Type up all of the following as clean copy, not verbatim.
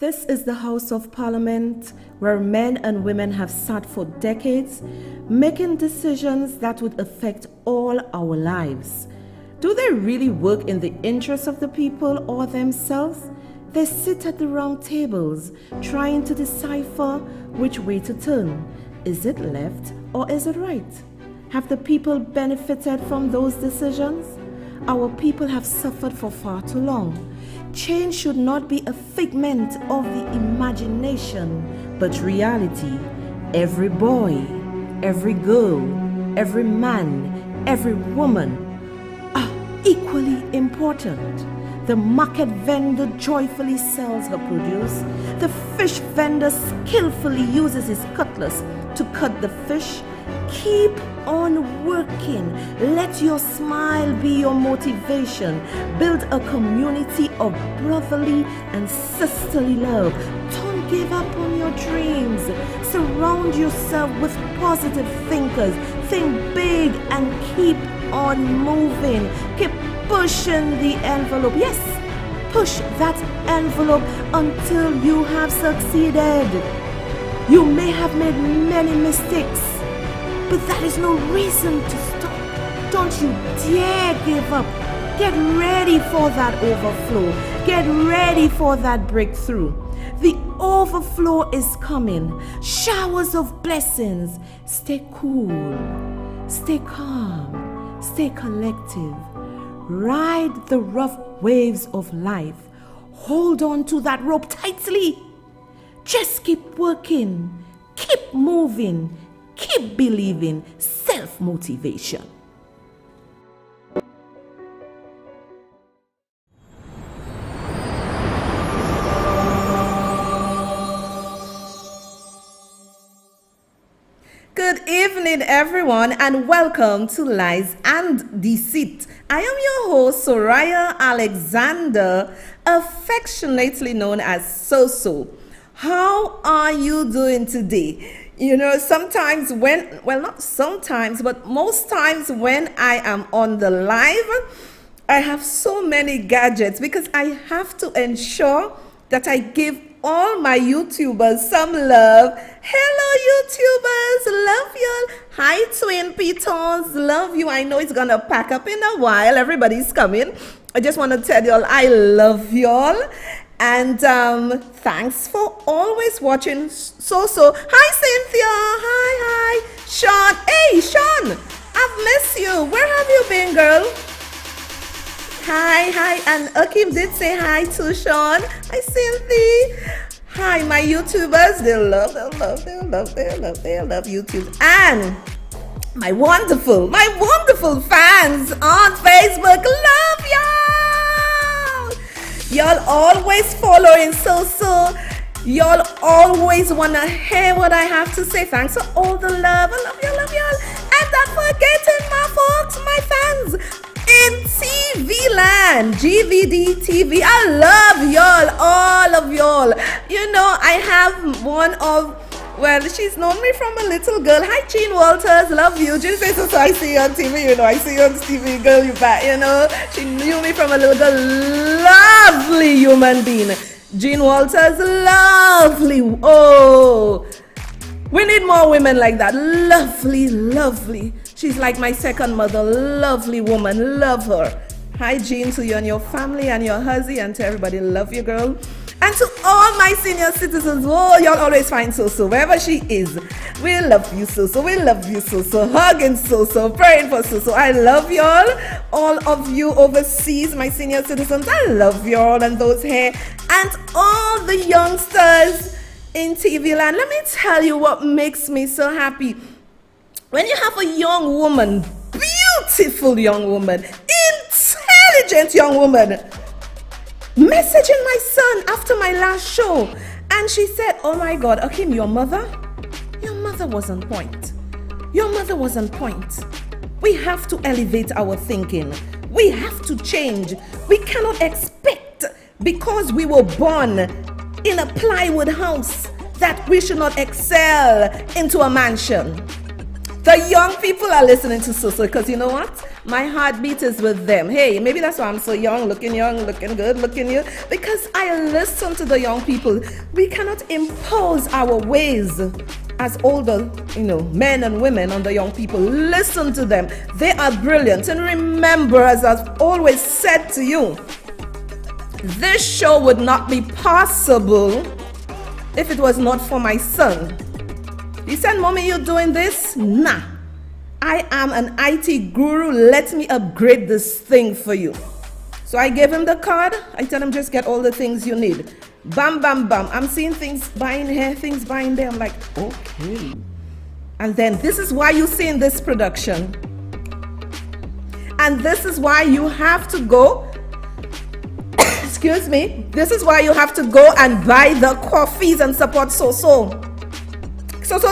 This is the House of Parliament where men and women have sat for decades, making decisions that would affect all our lives. Do they really work in the interests of the people or themselves? They sit at the round tables, trying to decipher which way to turn. Is it left or is it right? Have the people benefited from those decisions? Our people have suffered for far too long. Change should not be a figment of the imagination, but reality. Every boy, every girl, every man, every woman are equally important. The market vendor joyfully sells her produce. The fish vendor skillfully uses his cutlass to cut the fish. Keep on working. Let your smile be your motivation. Build a community of brotherly and sisterly love. Don't give up on your dreams. Surround yourself with positive thinkers. Think big and keep on moving. Keep pushing the envelope. Yes, push that envelope until you have succeeded. You may have made many mistakes, but that is no reason to stop. Don't you dare give up. Get ready for that overflow. Get ready for that breakthrough. The overflow is coming. Showers of blessings. Stay cool. Stay calm. Stay collective. Ride the rough waves of life. Hold on to that rope tightly. Just keep working. Keep moving. Keep believing. Self-motivation. Good evening, everyone, and welcome to Lies and Deceit. I am your host, Soraya Alexander, affectionately known as Soso. How are you doing today? You know, sometimes not sometimes, but most times when I am on the live, I have so many gadgets because I have to ensure that I give all my YouTubers some love. Hello, YouTubers. Love y'all. Hi, Twin Pitons. Love you. I know it's going to pack up in a while. Everybody's coming. I just want to tell y'all I love y'all. And thanks for always watching. Hi, Cynthia. Hi. Sean. Hey, Sean. I've missed you. Where have you been, girl? Hi. And Akim did say hi to Sean. Hi, Cynthia. Hi, my YouTubers. They love YouTube. And my wonderful fans on Facebook. Love y'all. Y'all always following so. Y'all always want to hear what I have to say. Thanks for all the love. I love y'all. And not forgetting my folks, my fans in TV land, GVD TV. I love y'all, all of y'all. You know, I have one of, well, she's known me from a little girl. Hi, Jean Walters, love you. Jean says, so I see you on TV, you know, I see you on TV, girl, you back, you know. She knew me from a little girl, lovely human being. Jean Walters, lovely. Oh, we need more women like that. Lovely. She's like my second mother. Lovely woman. Love her. Hi, Jean, to you and your family and your husband, and to everybody. Love you, girl. And to all my senior citizens, oh, y'all always find Soso wherever she is. We love you, Soso. We love you, Soso. Hugging Soso. Praying for Soso. I love y'all. All of you overseas, my senior citizens, I love y'all, and those here. And all the youngsters in TV land. Let me tell you what makes me so happy. When you have a young woman, beautiful young woman, intelligent young woman, messaging my son after my last show, and she said, oh my God, Akim, your mother was on point. Your mother was on point. We have to elevate our thinking. We have to change. We cannot expect, because we were born in a plywood house, that we should not excel into a mansion. The young people are listening to Soso because you know what? My heartbeat is with them. Hey, maybe that's why I'm so young, looking good, looking you, because I listen to the young people. We cannot impose our ways as older, men and women on the young people. Listen to them. They are brilliant. And remember, as I've always said to you, this show would not be possible if it was not for my son. He said, Mommy, you're doing this? Nah. I am an IT guru. Let me upgrade this thing for you. So I gave him the card. I tell him, just get all the things you need. Bam, bam, bam. I'm seeing things buying here, things buying there. I'm like, okay. And then this is why you see in this production. And this is why you have to go. Excuse me. This is why you have to go and buy the coffees and support So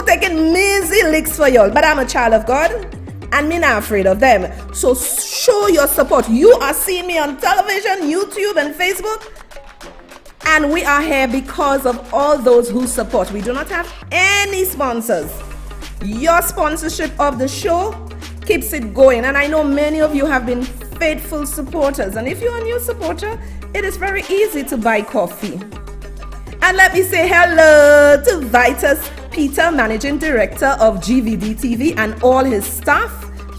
taking measly licks for y'all. But I'm a child of God, and me not afraid of them. So show your support. You are seeing me on television, YouTube, and Facebook. And we are here because of all those who support. We do not have any sponsors. Your sponsorship of the show keeps it going. And I know many of you have been faithful supporters. And if you're a new supporter, it is very easy to buy coffee. And let me say hello to Vitus Peter, Managing Director of GVD TV, and all his staff.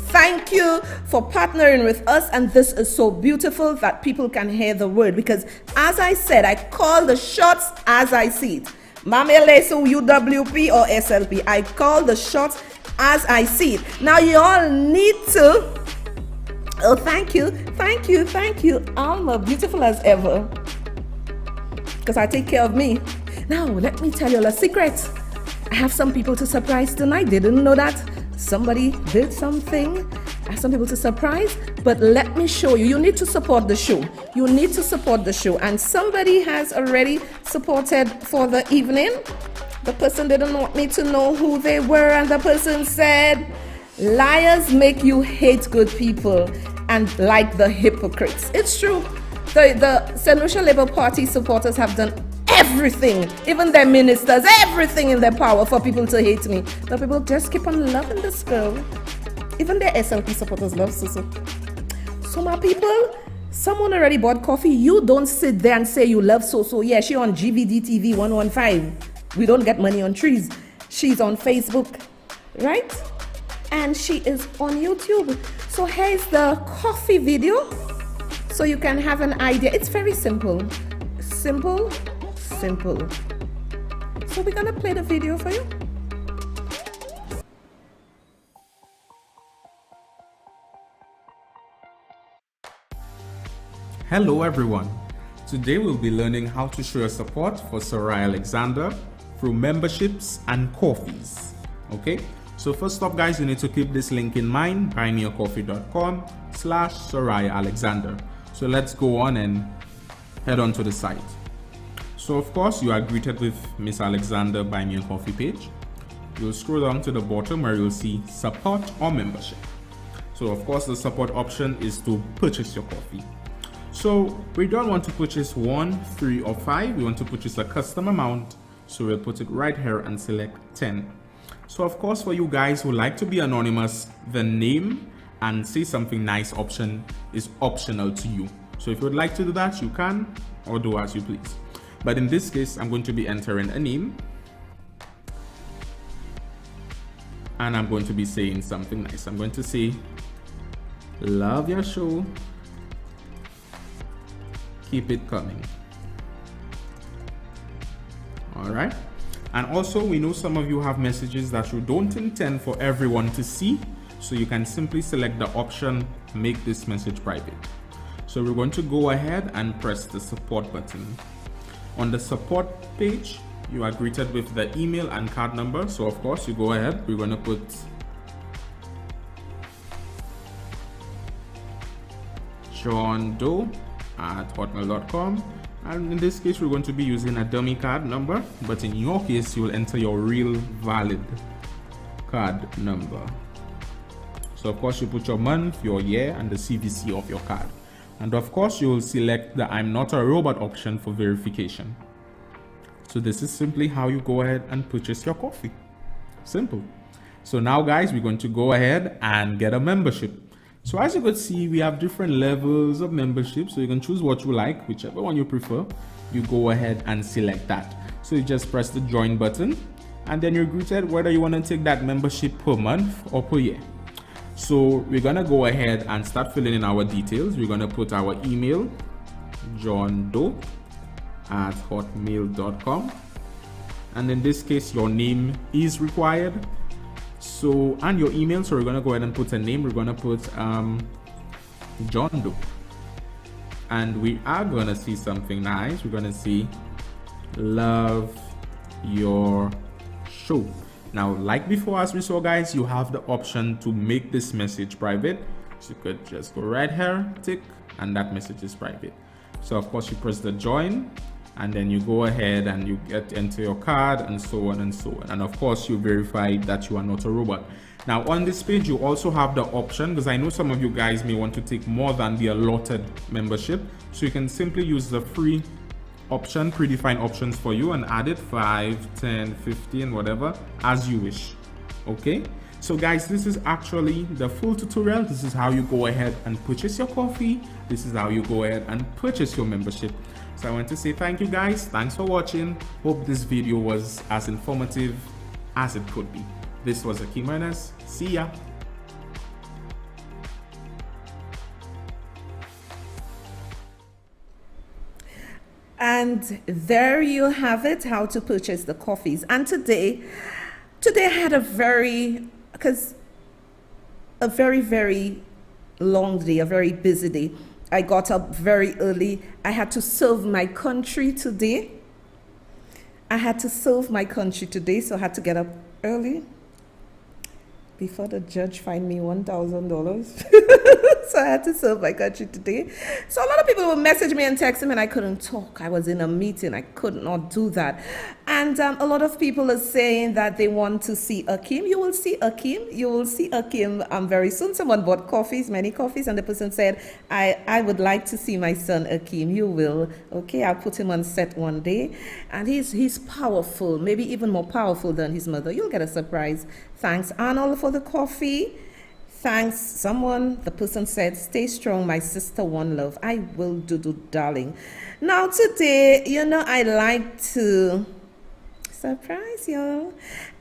Thank you for partnering with us, and this is so beautiful that people can hear the word, because as I said, I call the shots as I see it. Mamelesu UWP or SLP, I call the shots as I see it. Now you all need to, oh thank you, Alma, beautiful as ever, because I take care of me. Now let me tell you a secret. I have some people to surprise tonight. They didn't know that. Somebody did something. I have some people to surprise. But let me show you. You need to support the show. You need to support the show. And somebody has already supported for the evening. The person didn't want me to know who they were. And the person said, liars make you hate good people and like the hypocrites. It's true. The St. Lucia Labour Party supporters have done everything, even their ministers, everything in their power for people to hate me. But people just keep on loving this girl. Even their SLP supporters love Susu. So my people, someone already bought coffee. You don't sit there and say you love So. Yeah, she on GVD TV 115. We don't get money on trees. She's on Facebook, right? And she is on YouTube. So here's the coffee video, so you can have an idea. It's very simple. Simple. So we're gonna play the video for you. Hello everyone. Today we'll be learning how to show your support for Soraya Alexander through memberships and coffees. Okay, so first up guys, you need to keep this link in mind, buymeacoffee.com/Soraya Alexander. So let's go on and head on to the site. So of course you are greeted with Miss Alexander Buy Me a Coffee page. You'll scroll down to the bottom where you'll see support or membership. So of course the support option is to purchase your coffee. So we don't want to purchase 1, 3 or 5. We want to purchase a custom amount. So we'll put it right here and select 10. So of course for you guys who like to be anonymous, the name and say something nice option is optional to you. So if you would like to do that, you can, or do as you please. But in this case, I'm going to be entering a name. And I'm going to be saying something nice. I'm going to say, love your show. Keep it coming. All right. And also, we know some of you have messages that you don't intend for everyone to see. So you can simply select the option, make this message private. So we're going to go ahead and press the support button. On the support page, you are greeted with the email and card number. So of course you go ahead, we're going to put johndoe@hotmail.com, and in this case we're going to be using a dummy card number, but in your case you'll enter your real valid card number. So of course you put your month, your year, and the CVC of your card. And of course you'll select the I'm not a robot option for verification. So this is simply how you go ahead and purchase your coffee. Simple. So now guys, we're going to go ahead and get a membership. So as you could see, we have different levels of membership, so you can choose what you like, whichever one you prefer. You go ahead and select that. So you just press the join button, and then you're greeted whether you want to take that membership per month or per year. So we're gonna go ahead and start filling in our details. We're gonna put our email, johndoe@hotmail.com, and in this case your name is required, so, and your email. So we're gonna go ahead and put a name. We're gonna put John Doe, and we are gonna see something nice. We're gonna see love your show. Now, like before, as we saw, guys, you have the option to make this message private. So you could just go right here, tick, and that message is private. So of course you press the join, and then you go ahead and you enter your card, and so on and so on. And of course you verify that you are not a robot. Now on this page you also have the option, because I know some of you guys may want to take more than the allotted membership, so you can simply use the free option, predefined options for you, and add it 5, 10, 15, whatever as you wish. Okay, so guys, this is actually the full tutorial. This is how you go ahead and purchase your coffee. This is how you go ahead and purchase your membership. So I want to say thank you guys. Thanks for watching. Hope this video was as informative as it could be. This was Humorous. See ya. And there you have it, how to purchase the coffees. And today I had a very long day, a very busy day. I got up very early. I had to serve my country today. So I had to get up early before the judge fined me $1,000. So I had to serve my country today. So a lot of people would message me and text me, and I couldn't talk. I was in a meeting. I could not do that. And a lot of people are saying that they want to see Akeem. You will see Akeem very soon. Someone bought many coffees, and the person said, I would like to see my son Akeem. You will. Okay, I'll put him on set one day. And he's powerful, maybe even more powerful than his mother. You'll get a surprise. Thanks, Arnold, for the coffee. Thanks, the person said, stay strong, my sister, one love. I will do, darling. Now today, I like to surprise you.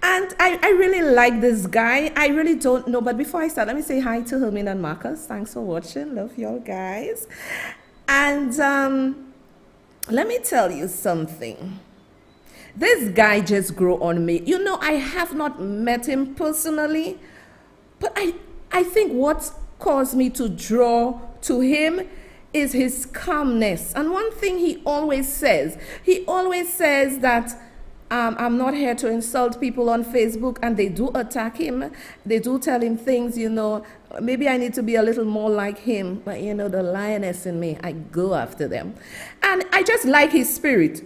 And I really like this guy. I really don't know, but before I start, let me say hi to Hermine and Marcus. Thanks for watching. Love y'all guys. And let me tell you something. This guy just grew on me. I have not met him personally, but I think what caused me to draw to him is his calmness. And one thing he always says that I'm not here to insult people on Facebook, and they do attack him. They do tell him things, maybe I need to be a little more like him, but the lioness in me, I go after them. And I just like his spirit,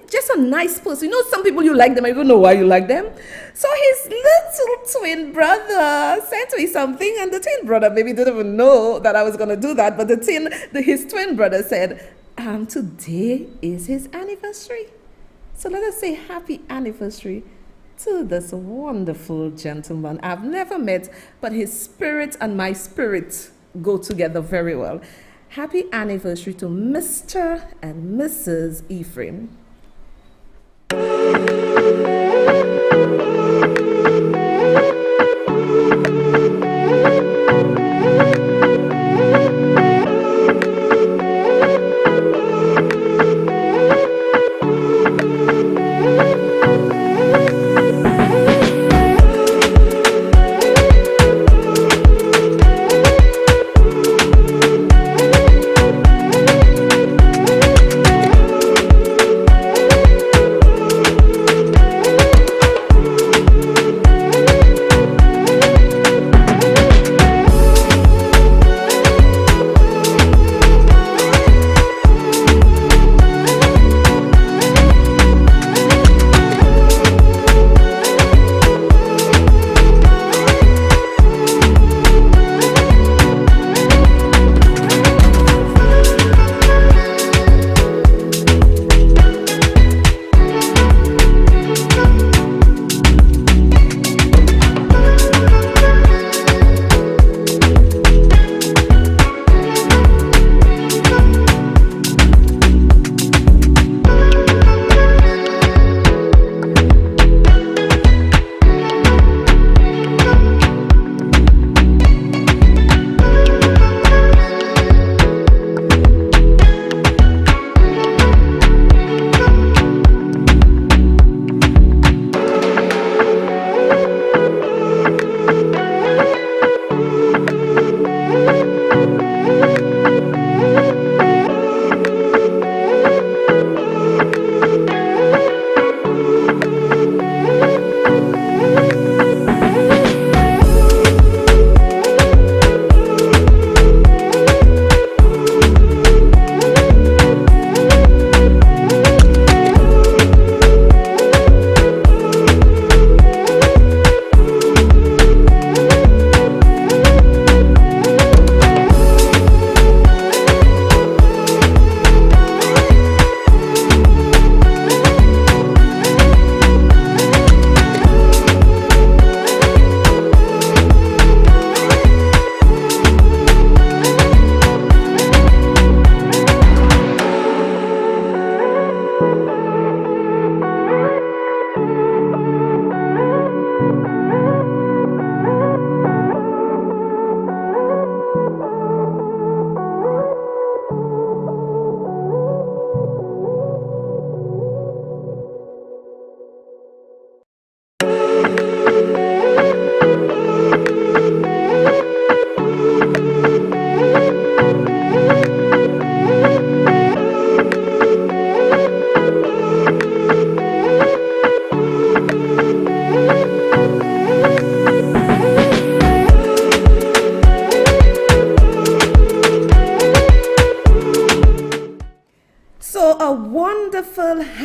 just a nice person. Some people you like them, I don't know why you like them. So his little twin brother sent me something, and the twin brother maybe didn't even know that I was going to do that, but his twin brother said, today is his anniversary. So let us say happy anniversary to this wonderful gentleman I've never met, but his spirit and my spirit go together very well. Happy anniversary to Mr. and Mrs. Ephraim.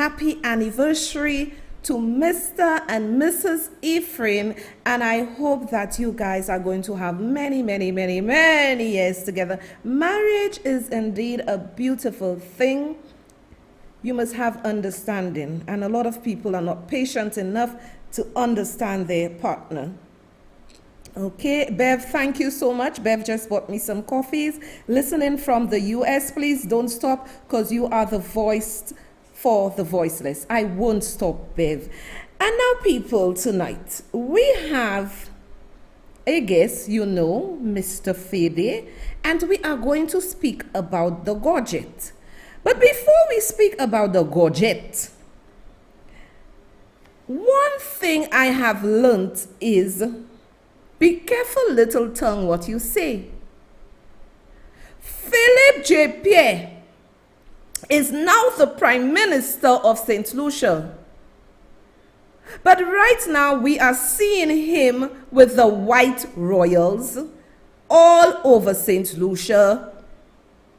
happy anniversary to Mr. and Mrs. Ephraim, and I hope that you guys are going to have many, many, many, many years together. Marriage is indeed a beautiful thing. You must have understanding, and a lot of people are not patient enough to understand their partner. Okay, Bev, thank you so much. Bev just bought me some coffees. Listening from the US, please don't stop, because you are the voice for the voiceless. I won't stop, Bev. And now, people, tonight, we have a guest, you know, Mr. Fede, and we are going to speak about the gorget. But before we speak about the gorget, one thing I have learned is, be careful, little tongue, what you say. Philip J. Pierre is now the Prime Minister of St. Lucia. But right now, we are seeing him with the white royals all over St. Lucia,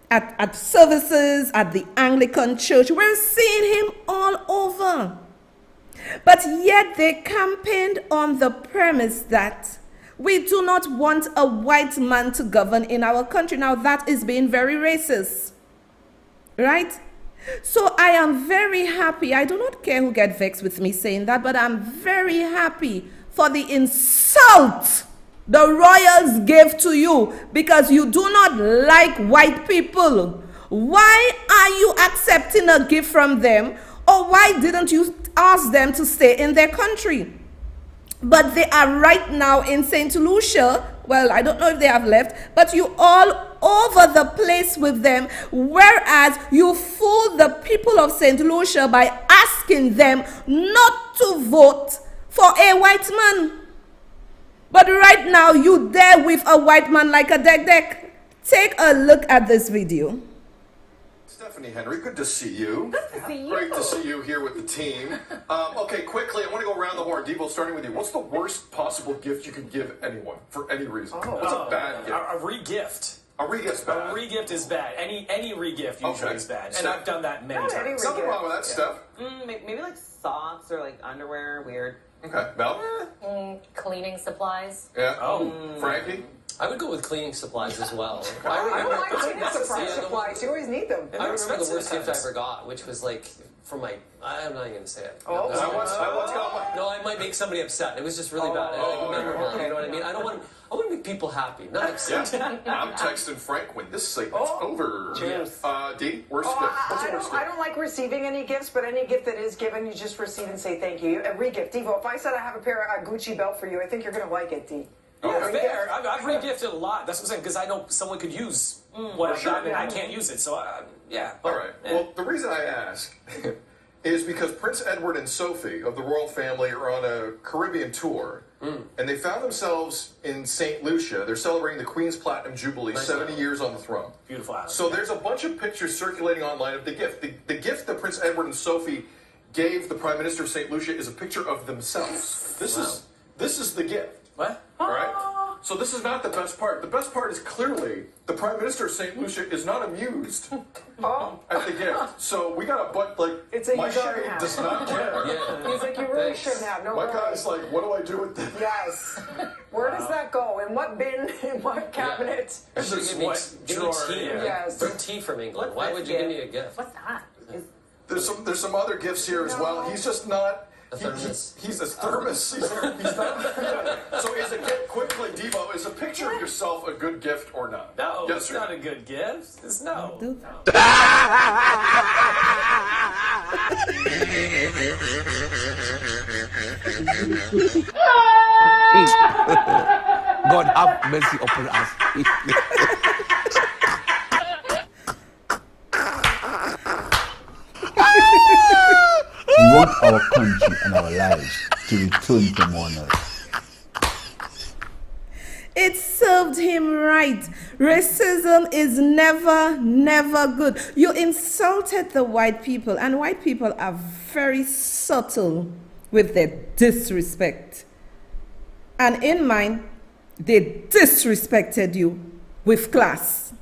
at services, at the Anglican Church. We're seeing him all over. But yet they campaigned on the premise that we do not want a white man to govern in our country. Now that is being very racist, right? So I am very happy. I do not care who gets vexed with me saying that, but I'm very happy for the insult the royals gave to you because you do not like white people. Why are you accepting a gift from them? Or why didn't you ask them to stay in their country? But they are right now in St. Lucia. Well, I don't know if they have left, but you all over the place with them, whereas you fool the people of St. Lucia by asking them not to vote for a white man. But right now, you there with a white man like a deck. Take a look at this video. Stephanie Henry, good to see you. Good to see you. Great to see you here with the team. Okay, quickly, I want to go around the horn. Devo, starting with you. What's the worst possible gift you could give anyone for any reason? What's a bad gift? A re-gift. A re-gift's bad. A re-gift is bad. Any re-gift usually is bad. And I've done that many Not any times. Something wrong with that, Steph? Maybe like socks or like underwear, weird. Okay, Mel? Cleaning supplies. Yeah. Oh. Frankie? I would go with cleaning supplies as well. I don't like cleaning Yeah, supplies. You always need them. I remember the expensive worst gift I times. ever got, which was like from my. I'm not even gonna say it. Oh. No, I once got one. no, I might make somebody upset. It was just really bad. Like, memorable. okay. You know what I mean? I want to make people happy, not upset. Yeah. I'm texting Frank when this segment's over. Cheers. Dee, worst gift? What's the worst I gift? don't like receiving any gifts, but any gift that is given, you just receive and say thank you. A re-gift. Devo, if I said I have a pair of Gucci belt for you, I think you're going to like it, Dee. Fair. I've re-gifted a lot. That's what I'm saying, because I know someone could use what I've gotten and I can't use it. So, yeah. All right. Well, the reason I ask is because Prince Edward and Sophie of the royal family are on a Caribbean tour, and they found themselves in St. Lucia. They're celebrating the Queen's Platinum Jubilee, 70 years on the throne. Beautiful island. So there's a bunch of pictures circulating online of the gift. The gift that Prince Edward and Sophie gave the Prime Minister of St. Lucia is a picture of themselves. This is the gift. What? All right. So this is not the best part. The best part is clearly the Prime Minister of St. Lucia is not amused at the gift. So we got It's a my you don't shade have. does not care. Yeah. He's like, you really Thanks. shouldn't have. No, My really. guy's like, what do I do with this? Yes. Where does that go? In what bin? In what cabinet? You should give me drawer, tea. yeah. Yes. Bring tea from England. What's Why this would you give gift? me a gift? What's that? There's some other gifts here as well. He's just not. A thermos. He's a thermos. He's not. So is a gift quickly, Devo? Is a picture of yourself a good gift or not? No, Yes, it's sir. not a good gift. It's no. God have mercy upon us. We want our country and our lives to return to mourners. It served him right. Racism is never good. You insulted the white people, and white people are very subtle with their disrespect. And in mine, they disrespected you with class.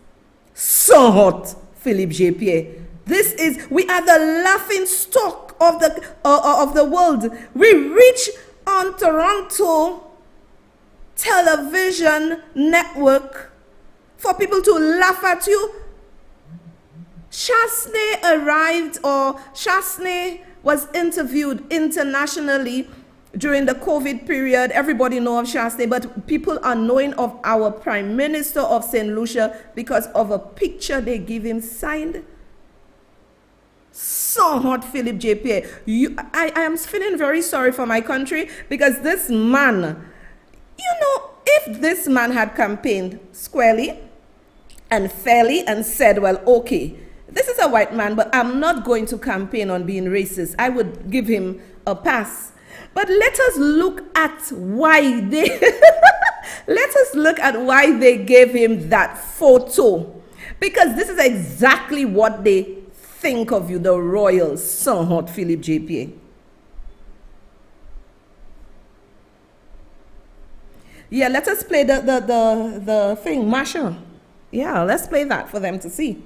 So hot, Philip J. Pierre. We are the laughing stock of the world. We reach on Toronto television network for people to laugh at you. Shasney was interviewed internationally during the COVID period. Everybody knows of Shasney, but people are knowing of our Prime Minister of St. Lucia because of a picture they give him signed. So hot, Philip JPA. I am feeling very sorry for my country because this man, if this man had campaigned squarely and fairly and said, well, okay, this is a white man, but I'm not going to campaign on being racist, I would give him a pass. But let us look at why they gave him that photo. Because this is exactly what they think of you, the royal son hot Philip JPA. Yeah, let us play the thing, Masha. Yeah, let's play that for them to see.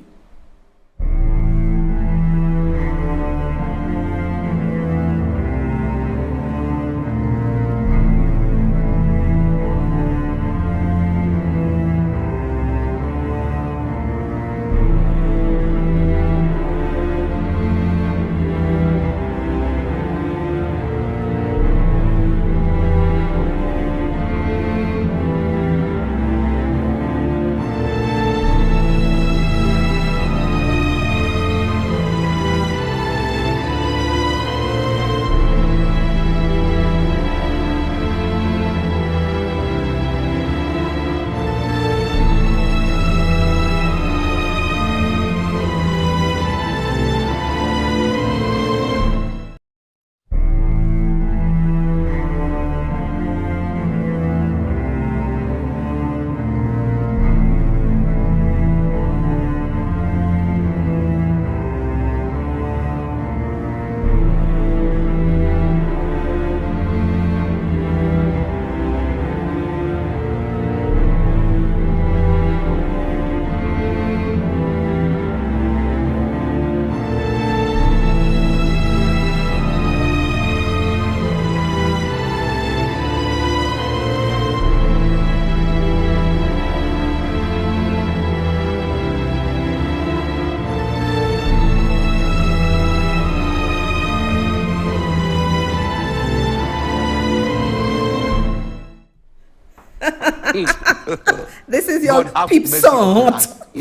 This is your peep song,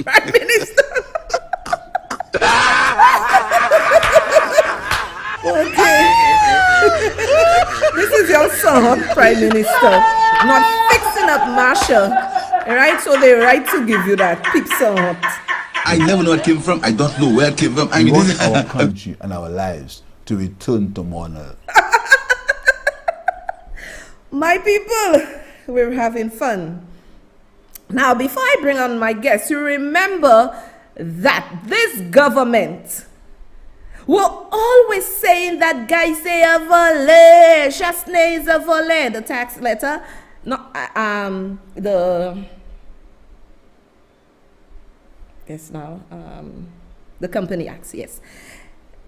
Prime Minister. Okay. This is your song, Prime Minister. Not fixing up Marsha. Alright, so they're right to give you that peep song. I never know where it came from. I don't know where it came from. We want our country and our lives to return to normal. My people, we're having fun. Now, before I bring on my guests, you remember that this government were always saying that guy say a volet, Chasney is a volet, the tax letter, no, the Company Acts, yes,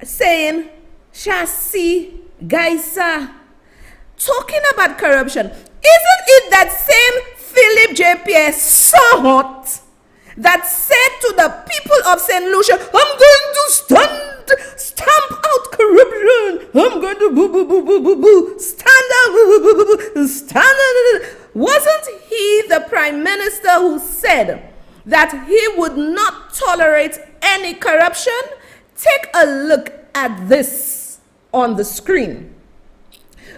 saying chassis, Gaisa, talking about corruption. Isn't it that same Philip JPA so hot that said to the people of St. Lucia, I'm going to stamp out corruption. I'm going to boo, boo, boo, boo, boo, boo, stand up, boo, boo, boo, boo, boo, stand up. Wasn't he the Prime Minister who said that he would not tolerate any corruption? Take a look at this on the screen.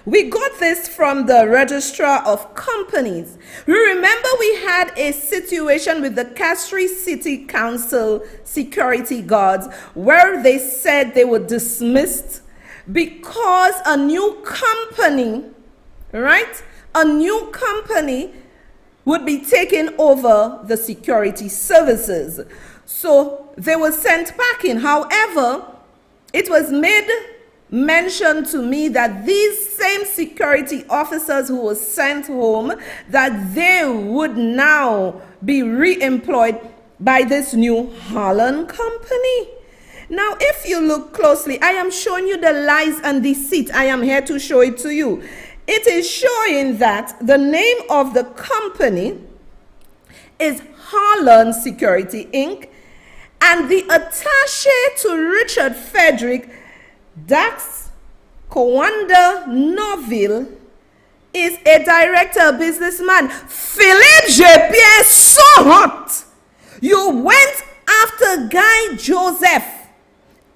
We got this from the Registrar of Companies. Remember we had a situation with the Castries City Council security guards where they said they were dismissed because a new company, right? A new company would be taking over the security services. So they were sent packing. However, it was made mentioned to me that these same security officers who were sent home, that they would now be re-employed by this new Holland company. Now, if you look closely, I am showing you the lies and deceit. I am here to show it to you. It is showing that the name of the company is Harlan Security Inc. And the attaché to Richard Frederick, Dax Kowanda Norville, is a director, a businessman. Philippe J.Pierre, so hot. You went after Guy Joseph,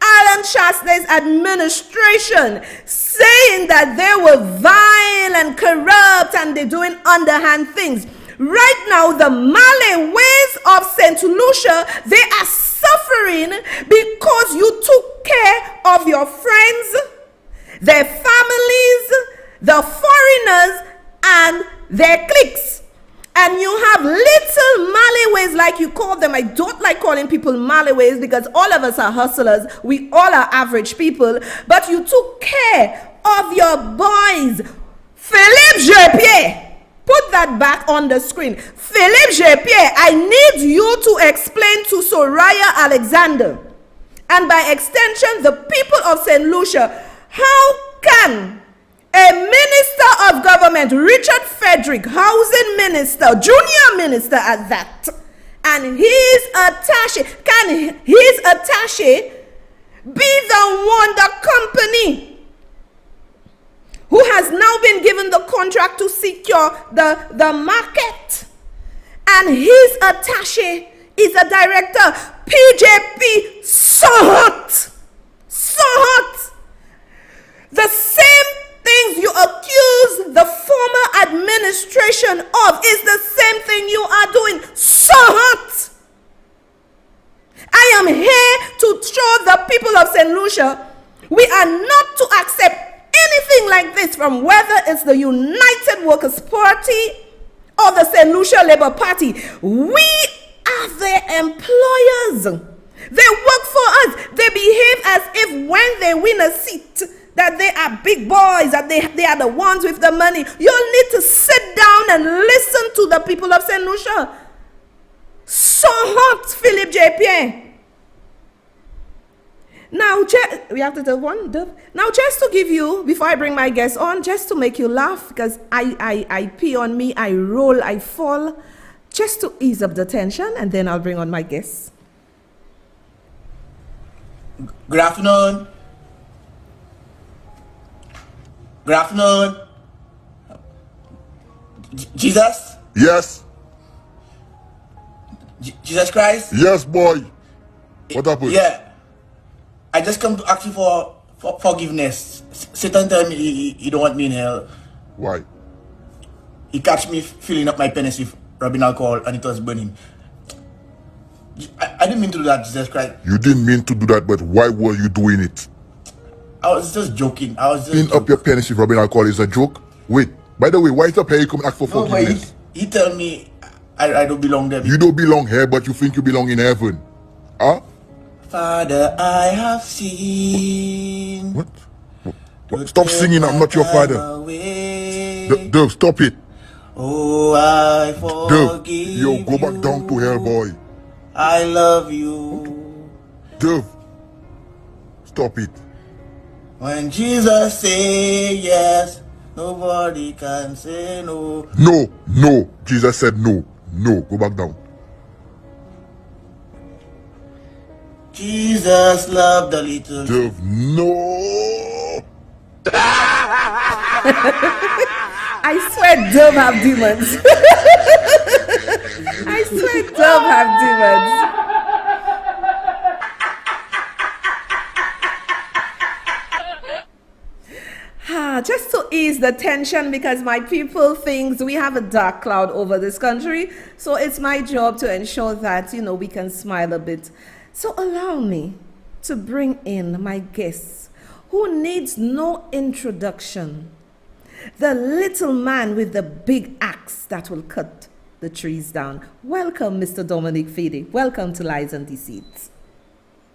Alan Chastain's administration, saying that they were vile and corrupt and they're doing underhand things. Right now, the Malaways of St. Lucia, they are suffering because you took care of your friends, their families, the foreigners, and their cliques. And you have little Malaways, like you call them. I don't like calling people Malaways because all of us are hustlers. We all are average people. But you took care of your boys. Philippe J.Pierre. Put that back on the screen. Philippe J.Pierre, I need you to explain to Soraya Alexander, and by extension, the people of St. Lucia, how can a minister of government, Richard Frederick, housing minister, junior minister at that, and his attaché, can his attaché be the one, the company, who has now been given the contract to secure the market, and his attaché is a director, PJP, so hot, so hot. The same things you accuse the former administration of is the same thing you are doing, so hot. I am here to show the people of St. Lucia we are not to accept anything like this from whether it's the United Workers' Party or the St. Lucia Labour Party. We are their employers. They work for us. They behave as if when they win a seat that they are big boys, that they are the ones with the money. You'll need to sit down and listen to the people of St. Lucia. So hot, Philippe J.Pierre. Now, we have to do one. Now, just to give you, before I bring my guests on, just to make you laugh, because I pee on me, I roll, I fall, just to ease up the tension, and then I'll bring on my guests. Good afternoon. Good afternoon. Jesus? Yes. Jesus Christ? Yes, boy. What happened? Yeah. I just come to ask you for forgiveness. Satan tell me he don't want me in hell. Why? He catch me filling up my penis with rubbing alcohol and it was burning. I didn't mean to do that, Jesus Christ. You didn't mean to do that, but why were you doing it? I was just joking. Filling up your penis with rubbing alcohol is a joke? Wait, by the way, why is up here you come ask for forgiveness? He tell me I don't belong there. You don't belong here, but you think you belong in heaven. Huh? Father, I have seen. What? Stop singing, I'm not your father. Dove, stop it. Oh, I forgive Dove, go back down to hell, boy. I love you. Dove, stop it. When Jesus say yes, nobody can say no. No, Jesus said no. No, go back down. Jesus loved the little. Dove, no. I swear Dove have demons. I swear Dove have demons. Just to ease the tension, because my people think we have a dark cloud over this country, so it's my job to ensure that, we can smile a bit. So allow me to bring in my guest, who needs no introduction, the little man with the big axe that will cut the trees down. Welcome, Mr. Dominic Fede. Welcome to Lies and Deceit.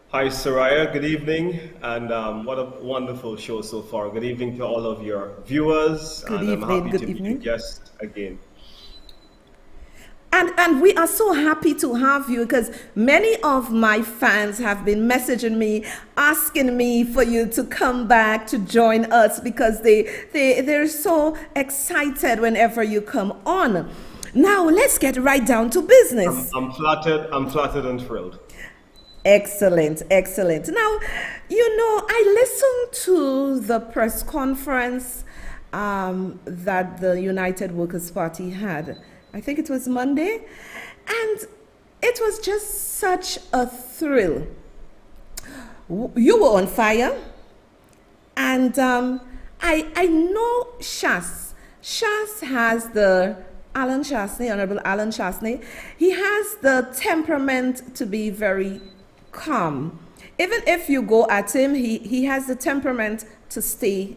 Hi, Soraya. Good evening, and what a wonderful show so far. Good evening to all of your viewers, Good and evening. I'm happy Good to evening. be your guest again. And we are so happy to have you, because many of my fans have been messaging me, asking me for you to come back to join us, because they're so excited whenever you come on. Now let's get right down to business. I'm flattered and thrilled. Excellent, excellent. Now, I listened to the press conference that the United Workers' Party had. I think it was Monday, and it was just such a thrill. You were on fire, and I know Shas. Shas has the Honorable Alan Chasney. He has the temperament to be very calm. Even if you go at him, he has the temperament to stay,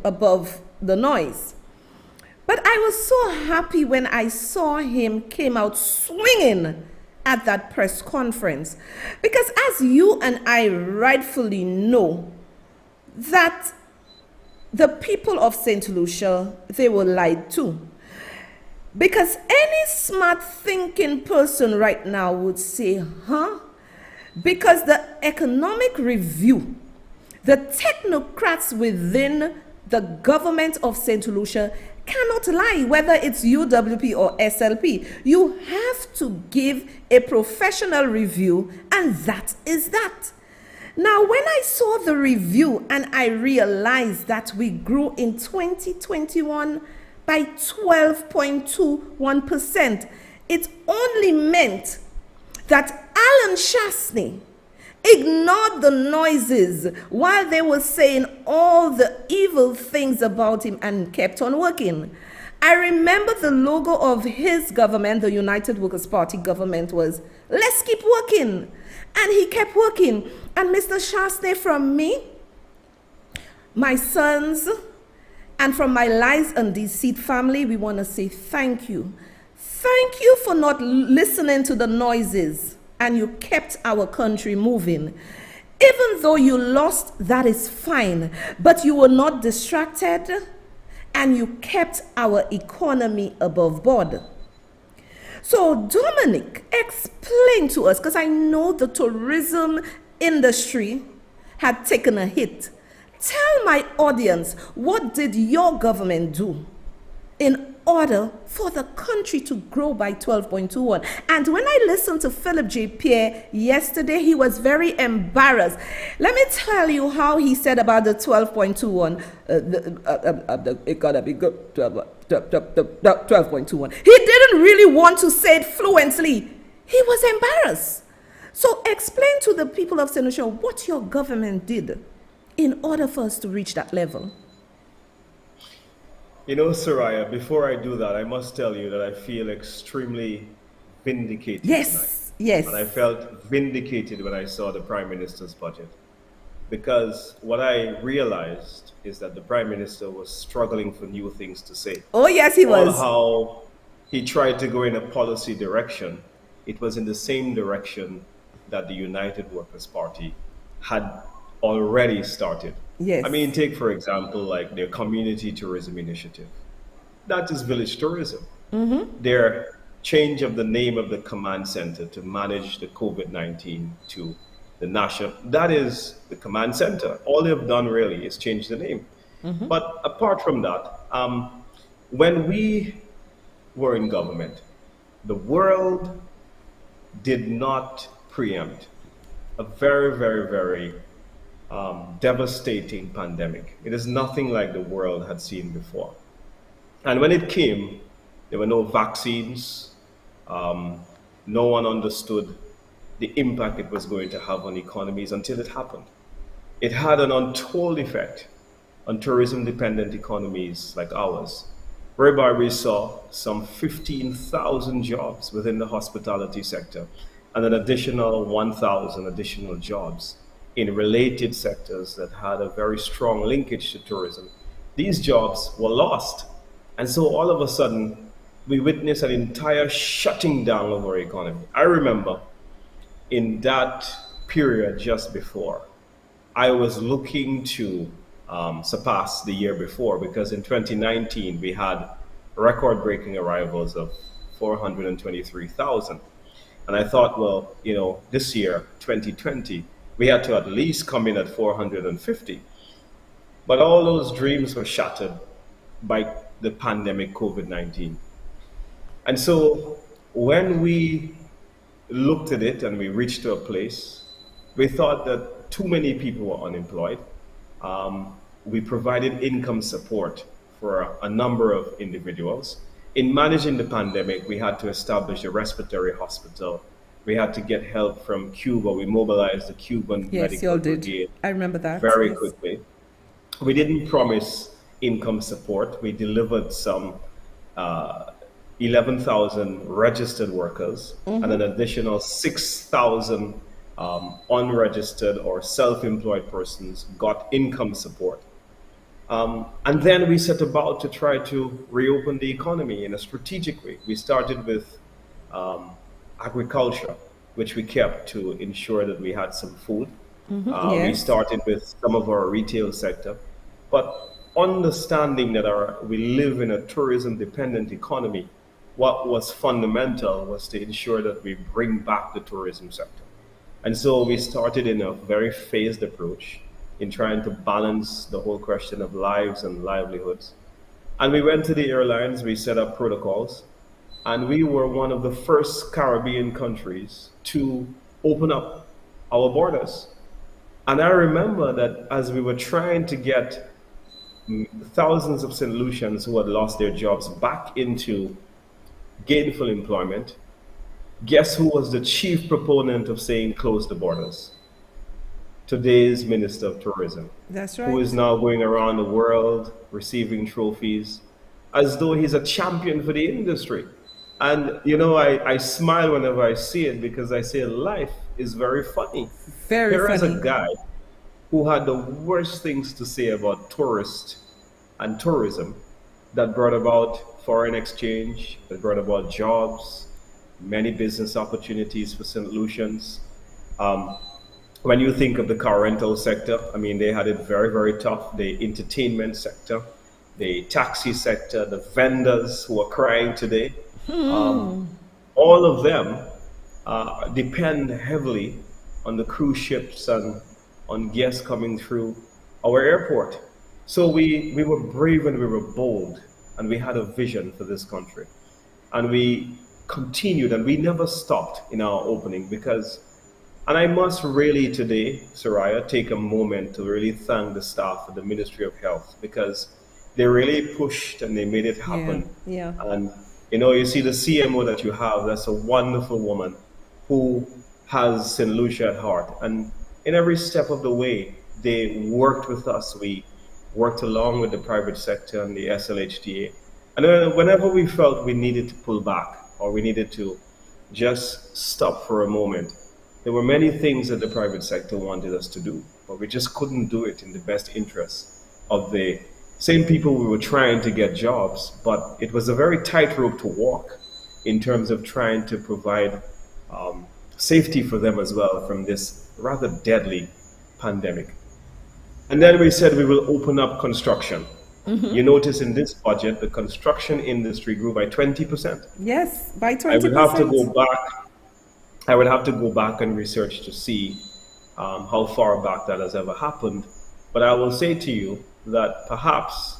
above the noise. But I was so happy when I saw him came out swinging at that press conference. Because as you and I rightfully know, that the people of St. Lucia, they were lied to. Because any smart thinking person right now would say, because the economic review, the technocrats within the government of St. Lucia cannot lie, whether it's UWP or SLP. You have to give a professional review, and that is that. Now, when I saw the review and I realized that we grew in 2021 by 12.21%, it only meant that Alan Chasney ignored the noises while they were saying all the evil things about him and kept on working. I remember the logo of his government, the United Workers' Party government, was, "Let's keep working." And he kept working. And Mr. Chasney, from me, my sons, and from my Lies and Deceit family, we want to say thank you. Thank you for not listening to the noises, and you kept our country moving. Even though you lost, that is fine, but you were not distracted, and you kept our economy above board. So Dominic, explain to us, because I know the tourism industry had taken a hit. Tell my audience, what did your government do in order for the country to grow by 12.21? And when I listened to Philip J. Pierre yesterday, he was very embarrassed. Let me tell you how he said about the 12.21. It gotta be good, 12.21. He didn't really want to say it fluently. He was embarrassed. So explain to the people of St. Lucia what your government did in order for us to reach that level. Soraya, before I do that, I must tell you that I feel extremely vindicated tonight. Yes. And I felt vindicated when I saw the Prime Minister's budget. Because what I realized is that the Prime Minister was struggling for new things to say. Oh, yes, he was. How he tried to go in a policy direction, it was in the same direction that the United Workers' Party had already started. Yes. I mean, take, for example, like their community tourism initiative. That is village tourism. Mm-hmm. Their change of the name of the command center to manage the COVID-19 to the national, that is the command center. All they've done really is change the name. Mm-hmm. But apart from that, when we were in government, the world did not preempt a very, very, very devastating pandemic. It is nothing like the world had seen before. And when it came, there were no vaccines. No one understood the impact it was going to have on economies until it happened. It had an untold effect on tourism-dependent economies like ours, whereby we saw some 15,000 jobs within the hospitality sector and an additional 1,000 additional jobs in related sectors that had a very strong linkage to tourism. These jobs were lost. And so all of a sudden, we witnessed an entire shutting down of our economy. I remember in that period just before, I was looking to surpass the year before, because in 2019, we had record-breaking arrivals of 423,000. And I thought, well, this year, 2020, we had to at least come in at 450. But all those dreams were shattered by the pandemic COVID-19. And so when we looked at it and we reached to a place, we thought that too many people were unemployed. We provided income support for a number of individuals. In managing the pandemic, we had to establish a respiratory hospital. We had to get help from Cuba. We mobilized the Cuban medical brigade. I remember that. Very quickly. We didn't promise income support. We delivered some 11,000 registered workers and an additional 6,000 unregistered or self-employed persons got income support. And then we set about to try to reopen the economy in a strategic way. We started with agriculture, which we kept to ensure that we had some food. We started with some of our retail sector, but understanding that we live in a tourism-dependent economy, what was fundamental was to ensure that we bring back the tourism sector. And so we started in a very phased approach in trying to balance the whole question of lives and livelihoods. And we went to the airlines, we set up protocols, and we were one of the first Caribbean countries to open up our borders. And I remember that as we were trying to get thousands of St. Lucians who had lost their jobs back into gainful employment, guess who was the chief proponent of saying close the borders? Today's Minister of Tourism. That's right. Who is now going around the world receiving trophies as though he's a champion for the industry. And, I smile whenever I see it because I say life is very funny. Here is a guy who had the worst things to say about tourists and tourism that brought about foreign exchange, that brought about jobs, many business opportunities for St. Lucians. When you think of the car rental sector, they had it very, very tough. The entertainment sector, the taxi sector, the vendors who are crying today, all of them depend heavily on the cruise ships and on guests coming through our airport. So we were brave and we were bold, and we had a vision for this country. And we continued, and we never stopped in our opening because, and I must really today, Soraya, take a moment to really thank the staff of the Ministry of Health because they really pushed and they made it happen. Yeah. And you see the CMO that you have, that's a wonderful woman who has St. Lucia at heart. And in every step of the way, they worked with us. We worked along with the private sector and the SLHDA. And whenever we felt we needed to pull back or we needed to just stop for a moment, there were many things that the private sector wanted us to do, but we just couldn't do it in the best interest of the same people we were trying to get jobs. But it was a very tightrope to walk in terms of trying to provide safety for them as well from this rather deadly pandemic. And then we said we will open up construction. You notice in this budget, the construction industry grew by 20%. Yes, by 20%. I would have to go back and research to see how far back that has ever happened. But I will say to you that perhaps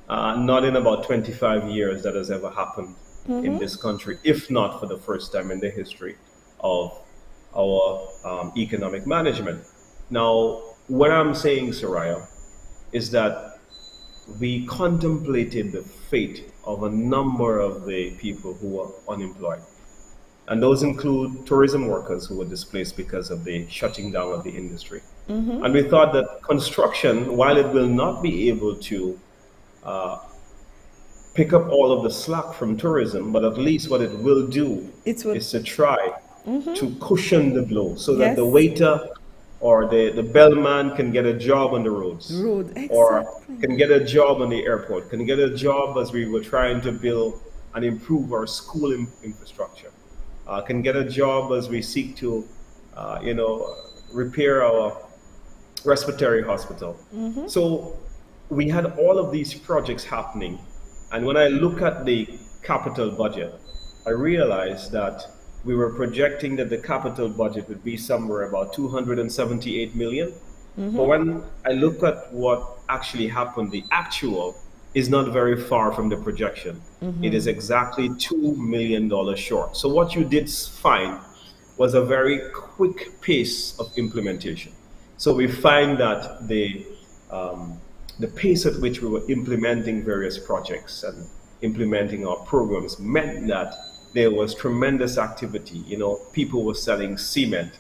not in about 25 years that has ever happened in this country, if not for the first time in the history of our economic management. Now, what I'm saying, Soraya, is that we contemplated the fate of a number of the people who are unemployed. And those include tourism workers who were displaced because of the shutting down of the industry. And we thought that construction, while it will not be able to pick up all of the slack from tourism, but at least what it will do is to try to cushion the blow so that the waiter or the bellman can get a job on the roads, or can get a job on the airport, can get a job as we were trying to build and improve our school infrastructure, can get a job as we seek to, repair our respiratory hospital. So we had all of these projects happening. And when I look at the capital budget, I realized that we were projecting that the capital budget would be somewhere about 278 million. But when I look at what actually happened, the actual is not very far from the projection. It is exactly $2 million short. So what you did find was a very quick pace of implementation. So we find that the pace at which we were implementing various projects and implementing our programs meant that there was tremendous activity. You know, people were selling cement,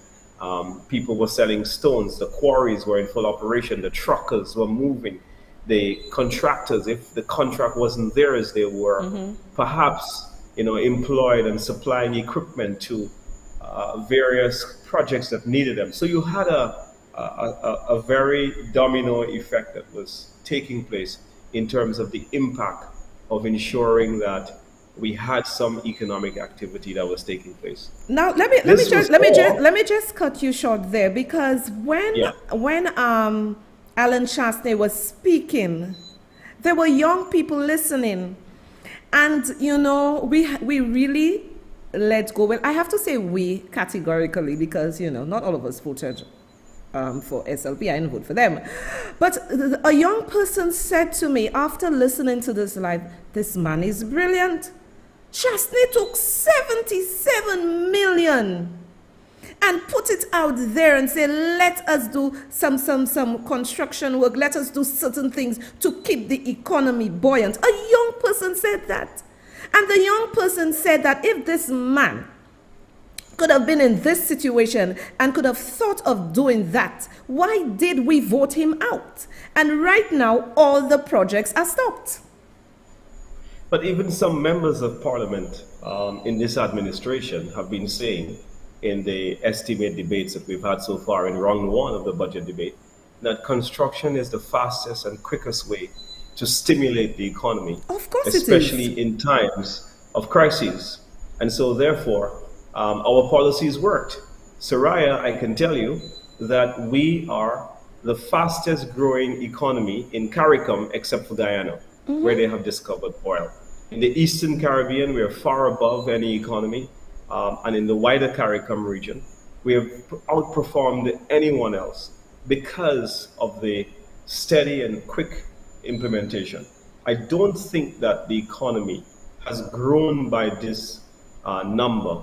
people were selling stones, the quarries were in full operation, the truckers were moving, the contractors, if the contract wasn't theirs, they were perhaps, you know, employed and supplying equipment to various projects that needed them. So you had a very domino effect that was taking place in terms of the impact of ensuring that we had some economic activity that was taking place. Now let me just cut you short there, because when Alan Chastney was speaking, there were young people listening, and you know, we really let go. Well, I have to say we categorically, because you know, not all of us voted for SLP. I didn't vote for them, but a young person said to me after listening to this live, "This man is brilliant. Chastney took 77 million and put it out there and say, let us do some construction work, let us do certain things to keep the economy buoyant." A young person said that. And the young person said that if this man could have been in this situation and could have thought of doing that, why did we vote him out? And right now, all the projects are stopped. But even some members of parliament in this administration have been saying in the estimate debates that we've had so far in round one of the budget debate that construction is the fastest and quickest way to stimulate the economy, of course, especially in times of crises. And so therefore, our policies worked. Soraya, I can tell you that we are the fastest growing economy in CARICOM except for Guyana, where they have discovered oil. In the Eastern Caribbean, we are far above any economy. And in the wider CARICOM region, we have outperformed anyone else because of the steady and quick implementation. I don't think that the economy has grown by this number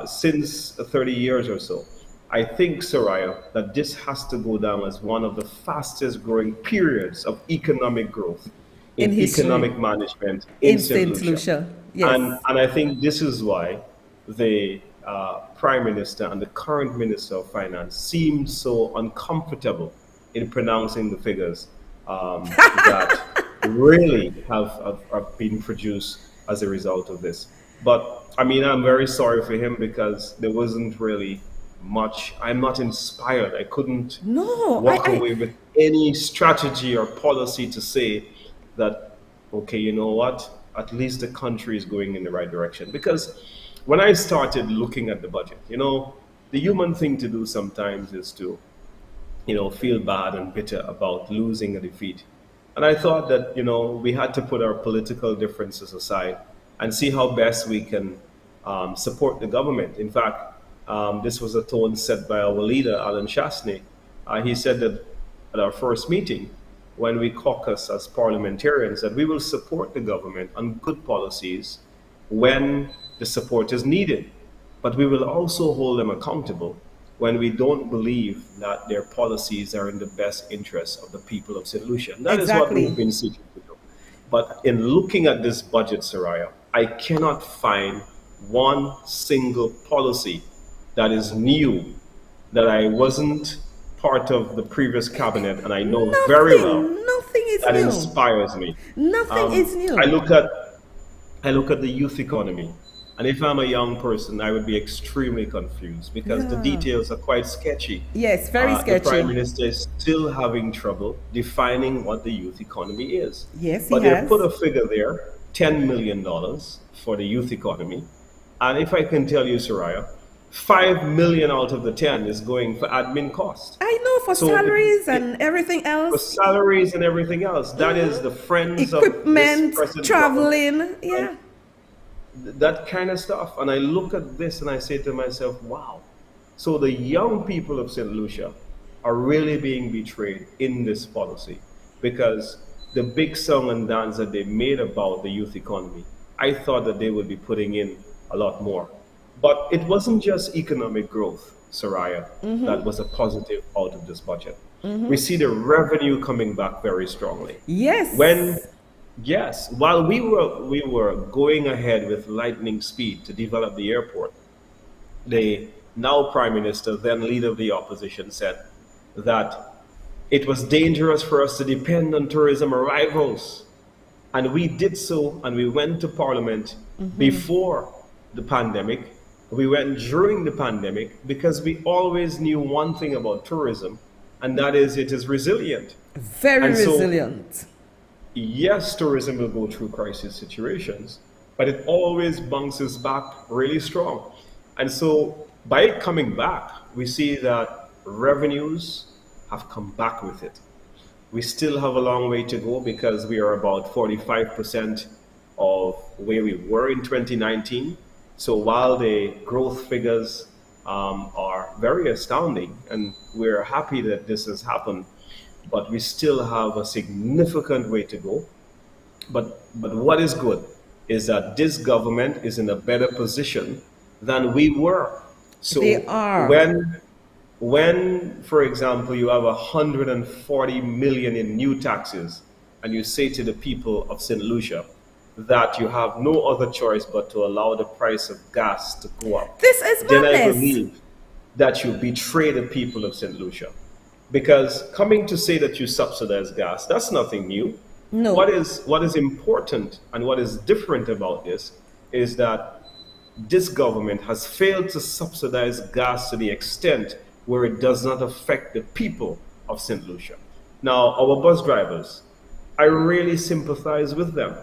since 30 years or so. I think, Soraya, that this has to go down as one of the fastest growing periods of economic growth in economic management in St. Lucia. Yes. And I think this is why the Prime Minister and the current Minister of Finance seem so uncomfortable in pronouncing the figures that really have been produced as a result of this. But I mean, I'm very sorry for him because there wasn't really much. I'm not inspired. I couldn't walk away with any strategy or policy to say that, okay, you know what, at least the country is going in the right direction. Because when I started looking at the budget, you know, the human thing to do sometimes is to, you know, feel bad and bitter about losing a defeat. And I thought that, you know, we had to put our political differences aside and see how best we can support the government. In fact, this was a tone set by our leader, Alan Chastney. He said that at our first meeting, when we caucus as parliamentarians, that we will support the government on good policies when the support is needed. But we will also hold them accountable when we don't believe that their policies are in the best interest of the people of St. Lucia. And that is what we've been seeking to do. But in looking at this budget, Soraya, I cannot find one single policy that is new, that I wasn't part of the previous cabinet, and I know very well that inspires me. Nothing is new. I look at the youth economy, and if I'm a young person, I would be extremely confused because the details are quite sketchy. Yes, very sketchy. The Prime Minister is still having trouble defining what the youth economy is. Yes, but they put a figure there, $10 million for the youth economy. And if I can tell you, Soraya, 5 million out of the 10 is going for admin costs. I know, for salaries and everything else. For salaries and everything else. That is the friends equipment, of this traveling, that kind of stuff. And I look at this and I say to myself, wow. So the young people of St. Lucia are really being betrayed in this policy, because the big song and dance that they made about the youth economy, I thought that they would be putting in a lot more. But it wasn't just economic growth, Soraya, that was a positive out of this budget. We see the revenue coming back very strongly. Yes. While we were going ahead with lightning speed to develop the airport, the now Prime Minister, then leader of the opposition, said that it was dangerous for us to depend on tourism arrivals. And we did so, and we went to Parliament before the pandemic. We went during the pandemic, because we always knew one thing about tourism, and that is it is resilient. Very resilient. Yes, tourism will go through crisis situations, but it always bounces back really strong. And so by it coming back, we see that revenues have come back with it. We still have a long way to go, because we are about 45% of where we were in 2019. So while the growth figures are very astounding, and we're happy that this has happened, but we still have a significant way to go. But what is good is that this government is in a better position than we were. So they are. When, for example, you have 140 million in new taxes, and you say to the people of St. Lucia that you have no other choice but to allow the price of gas to go up, this is madness. Then I believe that you betray the people of St. Lucia. Because coming to say that you subsidize gas, that's nothing new. No. What is important and what is different about this is that this government has failed to subsidize gas to the extent where it does not affect the people of St. Lucia. Now, our bus drivers, I really sympathize with them,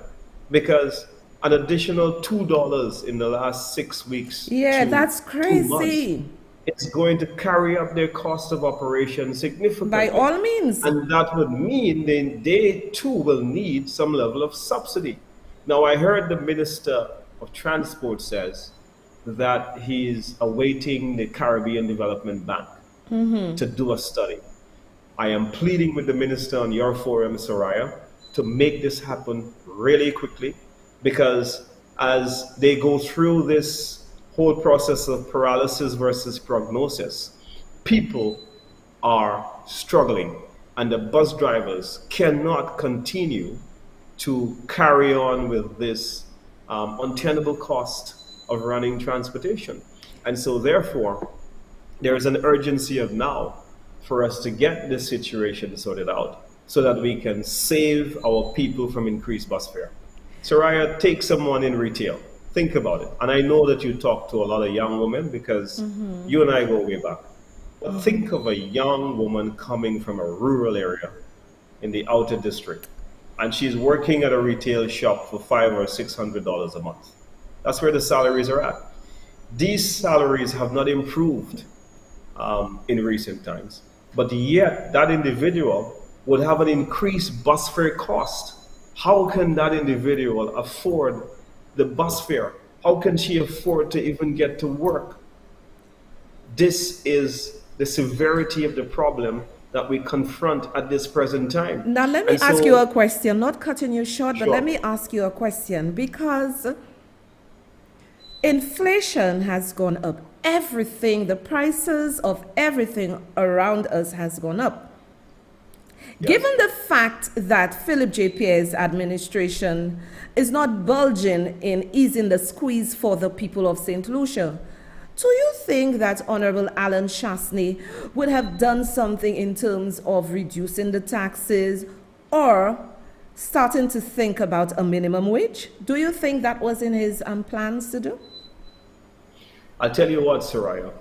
because an additional $2 in the last 6 weeks. Yeah, that's crazy. It's going to carry up their cost of operation significantly. By all means. And that would mean they too will need some level of subsidy. Now, I heard the Minister of Transport says that he's awaiting the Caribbean Development Bank to do a study. I am pleading with the Minister on your forum, Soraya, to make this happen really quickly, because as they go through this whole process of paralysis versus prognosis, people are struggling, and the bus drivers cannot continue to carry on with this untenable cost of running transportation. And so therefore, there is an urgency of now for us to get this situation sorted out so that we can save our people from increased bus fare. Soraya, take someone in retail. Think about it. And I know that you talk to a lot of young women, because you and I go way back. But think of a young woman coming from a rural area in the outer district, and she's working at a retail shop for $500 or $600 a month. That's where the salaries are at. These salaries have not improved in recent times, but yet that individual would have an increased bus fare cost. How can that individual afford the bus fare? How can she afford to even get to work? This is the severity of the problem that we confront at this present time. Now, let me ask you a question, not cutting you short, but let me ask you a question, because inflation has gone up. Everything, the prices of everything around us has gone up. Yes. Given the fact that Philip J. Pierre's administration is not bulging in easing the squeeze for the people of St. Lucia, do you think that Honorable Alan Shastney would have done something in terms of reducing the taxes or starting to think about a minimum wage? Do you think that was in his plans to do? I'll tell you what, Soraya.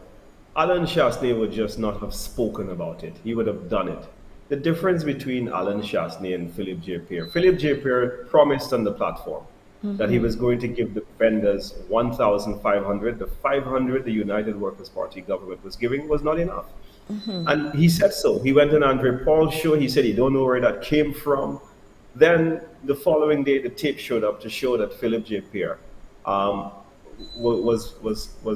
Alan Shastney would just not have spoken about it. He would have done it. The difference between Alan Shastney and Philip J. Pierre. Philip J. Pierre promised on the platform that he was going to give the vendors $1,500. The $500 the United Workers' Party government was giving was not enough. And he said so. He went on Andre Paul's show. He said he don't know where that came from. Then the following day, the tape showed up to show that Philip J. Pierre was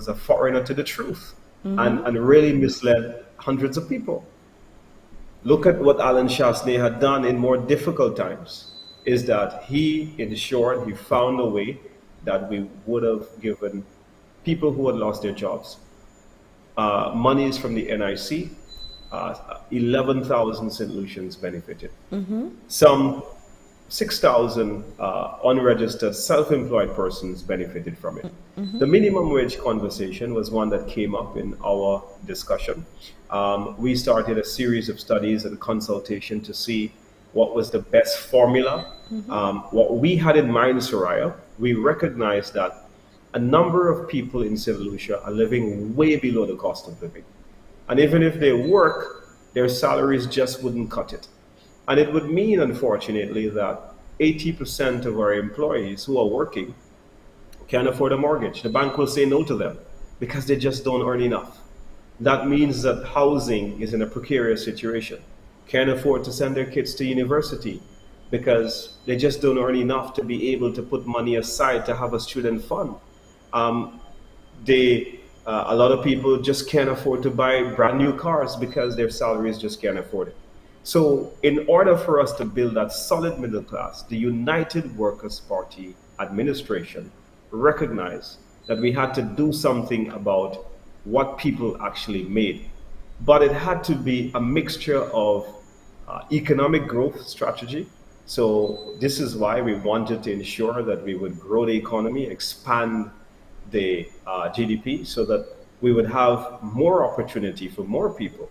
a foreigner to the truth, and really misled hundreds of people. Look at what Alan Shasney had done in more difficult times, is that he ensured, he found a way that we would have given people who had lost their jobs monies from the NIC. 11,000 St. Lucians benefited. Some 6,000 unregistered self-employed persons benefited from it. The minimum wage conversation was one that came up in our discussion. We started a series of studies and consultation to see what was the best formula. What we had in mind, Soraya, we recognized that a number of people in St. Lucia are living way below the cost of living. And even if they work, their salaries just wouldn't cut it. And it would mean, unfortunately, that 80% of our employees who are working can't afford a mortgage. The bank will say no to them because they just don't earn enough. That means that housing is in a precarious situation. Can't afford to send their kids to university because they just don't earn enough to be able to put money aside to have a student fund. A lot of people just can't afford to buy brand new cars because their salaries just can't afford it. So in order for us to build that solid middle class, the United Workers' Party administration recognized that we had to do something about what people actually made. But it had to be a mixture of economic growth strategy. So this is why we wanted to ensure that we would grow the economy, expand the GDP so that we would have more opportunity for more people.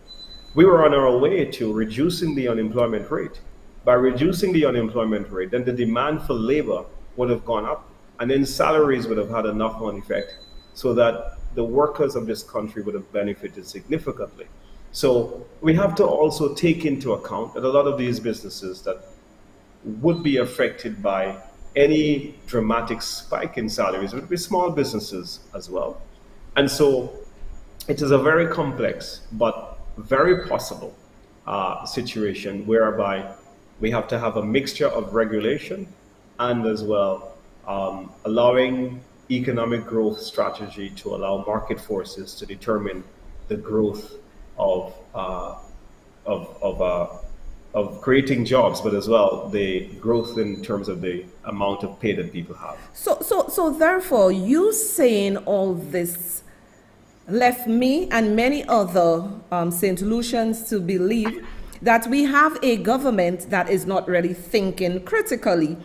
We were on our way to reducing the unemployment rate. By reducing the unemployment rate, then the demand for labor would have gone up, and then salaries would have had a knock-on effect so that the workers of this country would have benefited significantly. So we have to also take into account that a lot of these businesses that would be affected by any dramatic spike in salaries would be small businesses as well. And so it is a very complex but very possible situation whereby we have to have a mixture of regulation and as well allowing economic growth strategy to allow market forces to determine the growth of creating jobs, but as well the growth in terms of the amount of pay that people have. So therefore, you saying all this left me and many other St. Lucians to believe that we have a government that is not really thinking critically,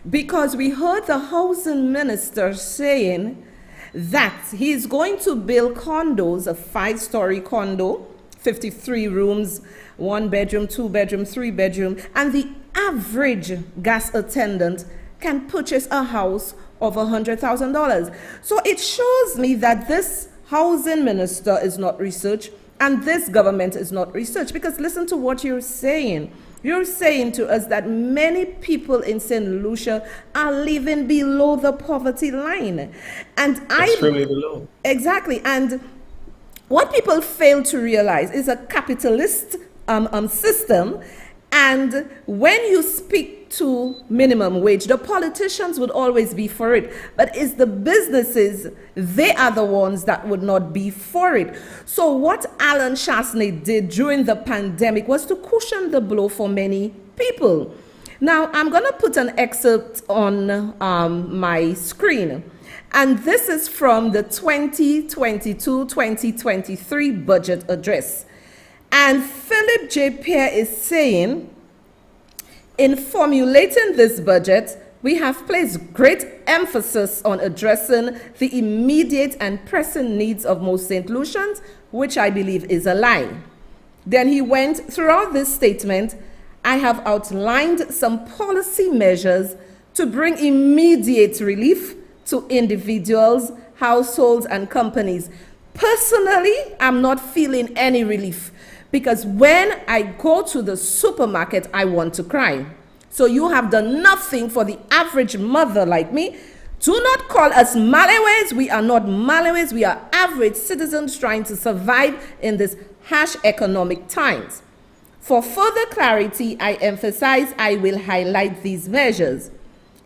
because we heard the housing minister saying that he's going to build condos, a 5-story condo, 53 rooms, 1 bedroom, 2 bedroom, 3 bedroom, and the average gas attendant can purchase a house of $100,000. So it shows me that this housing minister is not research and this government is not research, because listen to what you're saying. You're saying to us that many people in St. Lucia are living below the poverty line. And extremely below. Exactly. And what people fail to realize is a capitalist system. And when you speak to minimum wage, the politicians would always be for it. But it's the businesses, they are the ones that would not be for it. So what Alan Shasney did during the pandemic was to cushion the blow for many people. Now, I'm going to put an excerpt on my screen. And this is from the 2022-2023 budget address. And Philip J. Pierre is saying, in formulating this budget, we have placed great emphasis on addressing the immediate and pressing needs of most St. Lucians, which I believe is a lie. Then he went, throughout this statement, I have outlined some policy measures to bring immediate relief to individuals, households, and companies. Personally, I'm not feeling any relief, because when I go to the supermarket, I want to cry. So you have done nothing for the average mother like me. Do not call us Malawians. We are not Malawians. We are average citizens trying to survive in this harsh economic times. For further clarity, I emphasize I will highlight these measures.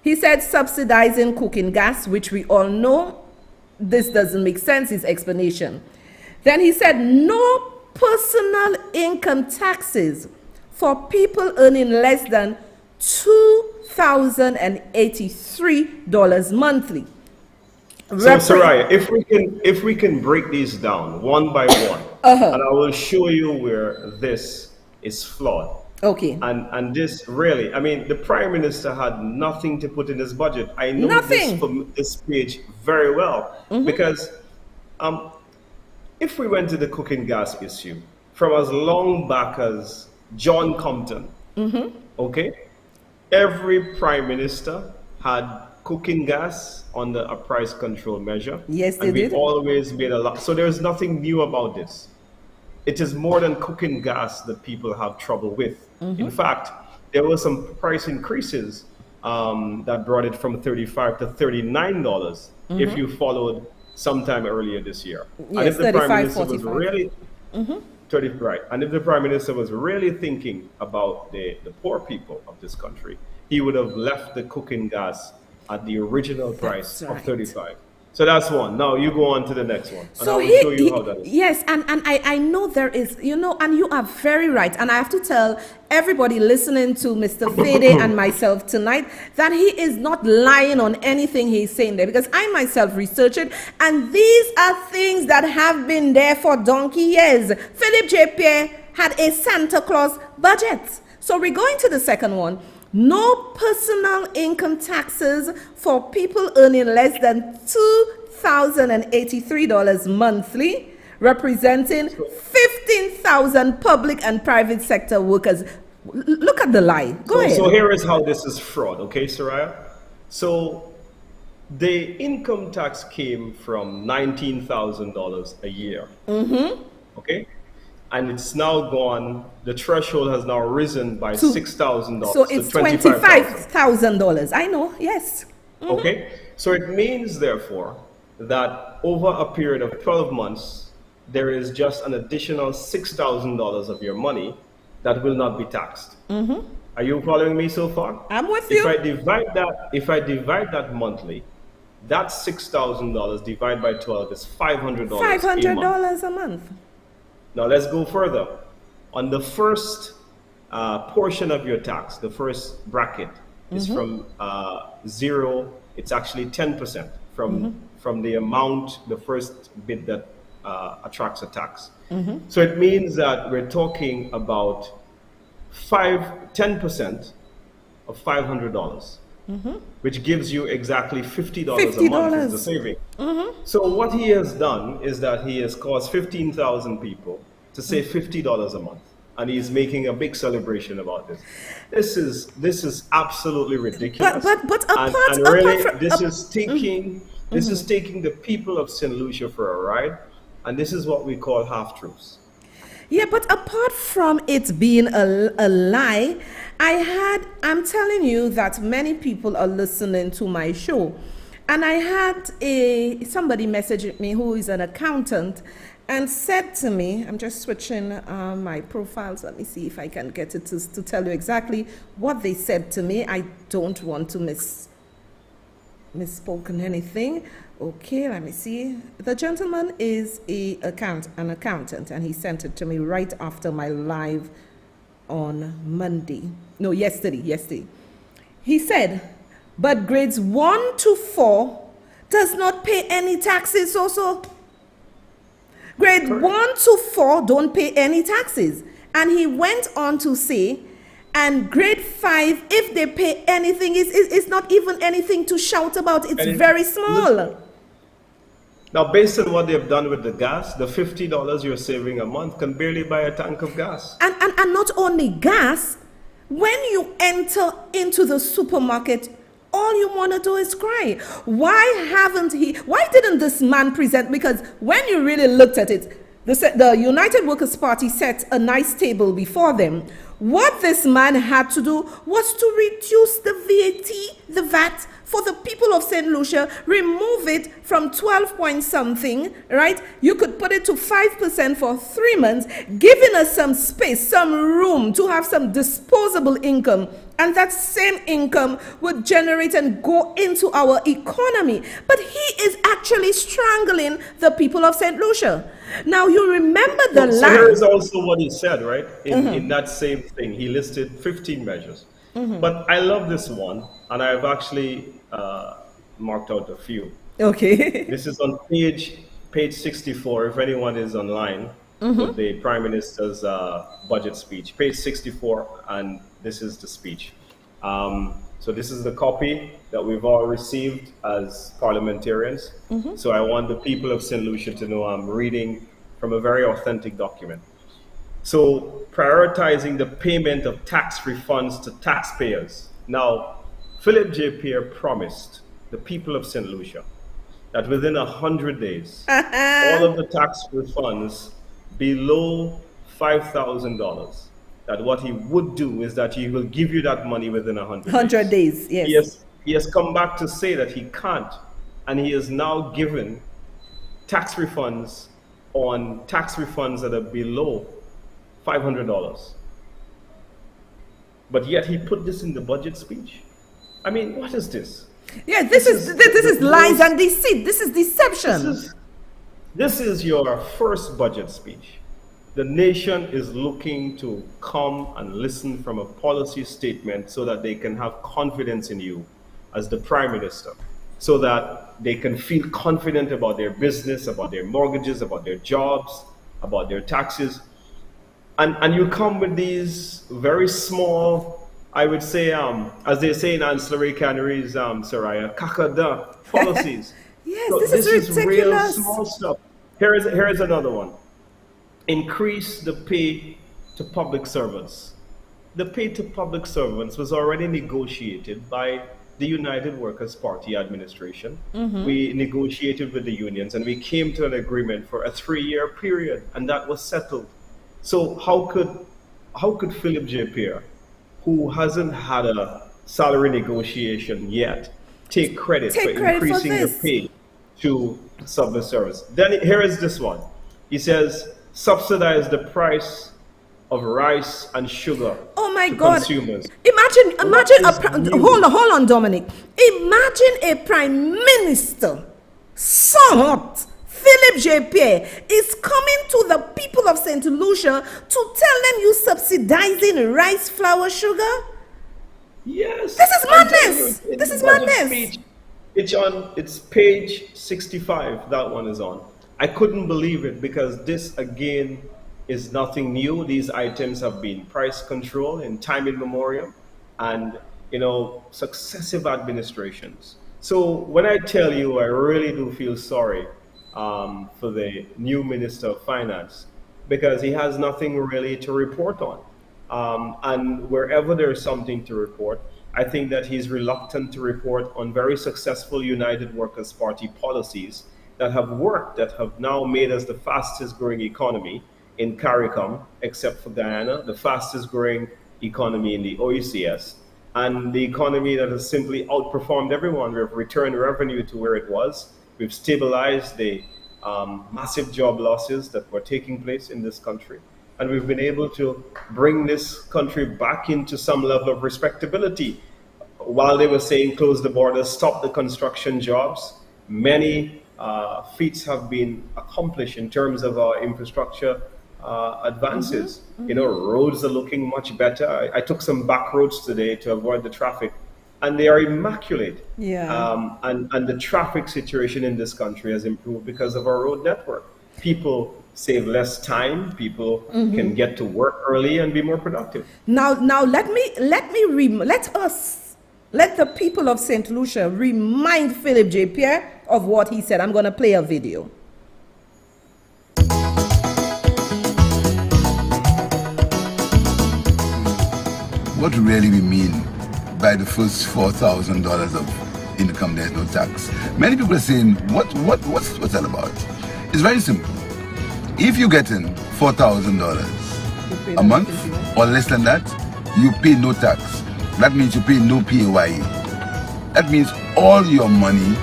He said subsidizing cooking gas, which we all know this doesn't make sense, his explanation. Then he said no personal income taxes for people earning less than $2,083 monthly. So, Soraya, if we can break these down one by one, and I will show you where this is flawed. Okay. And this really, I mean, the Prime Minister had nothing to put in his budget. I know this from this page very well, because if we went to the cooking gas issue from as long back as John Compton, okay, every Prime Minister had cooking gas under a price control measure. Yes, they and we did. always made a lot. So there's nothing new about this. It is more than cooking gas that people have trouble with. In fact, there were some price increases that brought it from $35 to $39 if you followed sometime earlier this year. Yes, and if the Prime Minister was 45. really 30, right, and if the Prime Minister was really thinking about the poor people of this country, he would have left the cooking gas at the original price of $35. So that's one. Now you go on to the next one. And So I will show you how that is. yes, and I know there is, you know, and you are very right. And I have to tell everybody listening to Mr. Fede and myself tonight that he is not lying on anything he's saying there, because I myself researched it, and these are things that have been there for donkey years. Philip J. Pierre had a Santa Claus budget. So we're going to the second one. No personal income taxes for people earning less than $2,083 monthly, representing 15,000 public and private sector workers. Look at the lie. Go ahead. So here is how this is fraud, okay, Soraya? So the income tax came from $19,000 a year, okay? And it's now gone, the threshold has now risen by $6,000. So it's $25,000. I know, yes. Okay, so it means, therefore, that over a period of 12 months, there is just an additional $6,000 of your money that will not be taxed. Are you following me so far? I'm with you. If I divide that monthly, that $6,000 divided by 12 is $500 $500 a month. Now let's go further. On the first portion of your tax, the first bracket is from zero. It's actually 10% from the amount, the first bit that attracts a tax. So it means that we're talking about 10% of $500, which gives you exactly $50 a month as the saving. So what he has done is that he has caused 15,000 people to save $50 a month, and he's making a big celebration about this. This is absolutely ridiculous. But this is taking the people of St. Lucia for a ride, and this is what we call half-truths. Yeah, but apart from it being a lie, I'm telling you that many people are listening to my show. And I had somebody message me who is an accountant and said to me, I'm just switching my profiles. Let me see if I can get it to tell you exactly what they said to me. I don't want to misspoken anything. Okay, let me see. The gentleman is an accountant, and he sent it to me right after my live on Monday. No, yesterday. He said, but grades 1 to 4 does not pay any taxes also. Grade 1 to 4 don't pay any taxes. And he went on to say, and grade 5, if they pay anything, it's not even anything to shout about. It's very small. Now, based on what they've done with the gas, the $50 you're saving a month can barely buy a tank of gas. And not only gas, when you enter into the supermarket, all you want to do is cry. Why didn't this man present? Because when you really looked at it, the United Workers' Party set a nice table before them. What this man had to do was to reduce the VAT for the people of St. Lucia, remove it from 12 point something, right? You could put it to 5% for 3 months, giving us some space, some room to have some disposable income And that same income would generate and go into our economy. But he is actually strangling the people of St. Lucia. Now, you remember the So line. here is also what he said, right? In that same thing, he listed 15 measures. But I love this one, and I've actually marked out a few. Okay. This is on page 64, if anyone is online, with the Prime Minister's budget speech. Page 64, and this is the speech. So this is the copy that we've all received as parliamentarians. So I want the people of St. Lucia to know I'm reading from a very authentic document. So prioritizing the payment of tax refunds to taxpayers. Now, Philip J. Pierre promised the people of St. Lucia that within 100 days, all of the tax refunds below $5,000, that what he would do is that he will give you that money within 100 days. Yes. He has come back to say that he can't, and he has now given tax refunds on tax refunds that are below $500. But yet he put this in the budget speech. I mean, what is this? Yeah, this is lies and deceit. This is deception. This is your first budget speech. The nation is looking to come and listen from a policy statement so that they can have confidence in you as the Prime Minister, so that they can feel confident about their business, about their mortgages, about their jobs, about their taxes. And you come with these very small, I would say, as they say in ancillary canneries, Soraya, kakada policies. Yes, So this is real ridiculous. small stuff. Here is another one. Increase the pay to public servants. The pay to public servants was already negotiated by the United Workers' Party administration. We negotiated with the unions and we came to an agreement for a 3-year period, and that was settled. So how could Philip J. Pierre, who hasn't had a salary negotiation yet, take credit for increasing the pay to public servants? Then here is this one. He says, subsidize the price of rice and sugar to consumers. Hold on, Dominic. Imagine a prime minister, somewhat, Philip J. Pierre, is coming to the people of St. Lucia to tell them you subsidizing rice, flour, sugar? Yes. This is madness. This is madness. It's page 65, that one is on. I couldn't believe it because this, again, is nothing new. These items have been price controlled in time immemorial and, successive administrations. So when I tell you, I really do feel sorry for the new Minister of Finance because he has nothing really to report on. And wherever there's something to report, I think that he's reluctant to report on very successful United Workers' Party policies that have worked, that have now made us the fastest growing economy in CARICOM, except for Guyana, the fastest growing economy in the OECS, and the economy that has simply outperformed everyone. We've returned revenue to where it was. We've stabilized the massive job losses that were taking place in this country. And we've been able to bring this country back into some level of respectability. While they were saying close the borders, stop the construction jobs, many feats have been accomplished in terms of our infrastructure advances. Roads are looking much better. I took some back roads today to avoid the traffic, and they are immaculate. Yeah. And the traffic situation in this country has improved because of our road network. People save less time. People can get to work early and be more productive. Now let the people of St. Lucia remind Philip J. Pierre of what he said. I'm going to play a video. What really we mean by the first $4,000 of income, there's no tax? Many people are saying, what's that about? It's very simple. If you get in $4,000 a month or less than that, you pay no tax. That means you pay no PAYE. That means all your money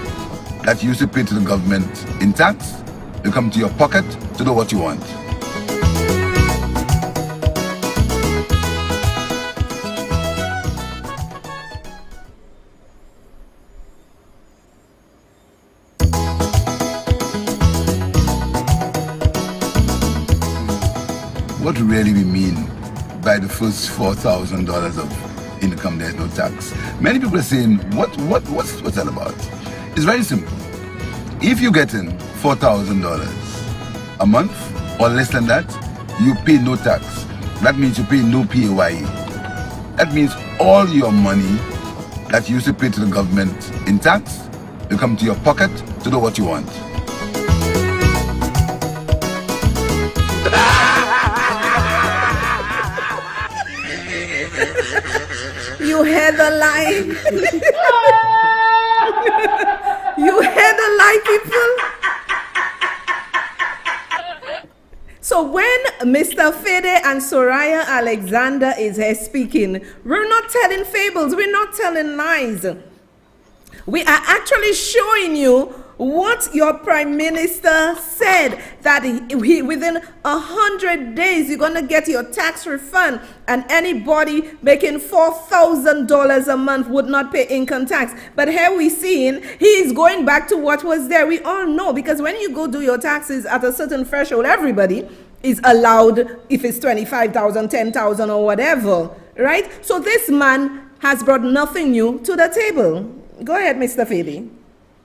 that you used to pay to the government in tax will come to your pocket to do what you want. what really we mean by the first $4,000 of income there's no tax. Many people are saying, what's that about? It's very simple. If you get in $4,000 a month or less than that, you pay no tax. That means you pay no PAYE. That means all your money that you used to pay to the government in tax will come to your pocket to do what you want. You heard the lie. You heard the lie, people. So when Mr. Fede and Soraya Alexander is here speaking, we're not telling fables, we're not telling lies. We are actually showing you what your prime minister said, that he within 100 days you're going to get your tax refund, and anybody making $4,000 a month would not pay income tax. But here we seeing he is going back to what was there. We all know, because when you go do your taxes at a certain threshold, everybody is allowed, if it's 25,000, 10,000 or whatever, right? So this man has brought nothing new to the table. Go ahead, Mr. Fede.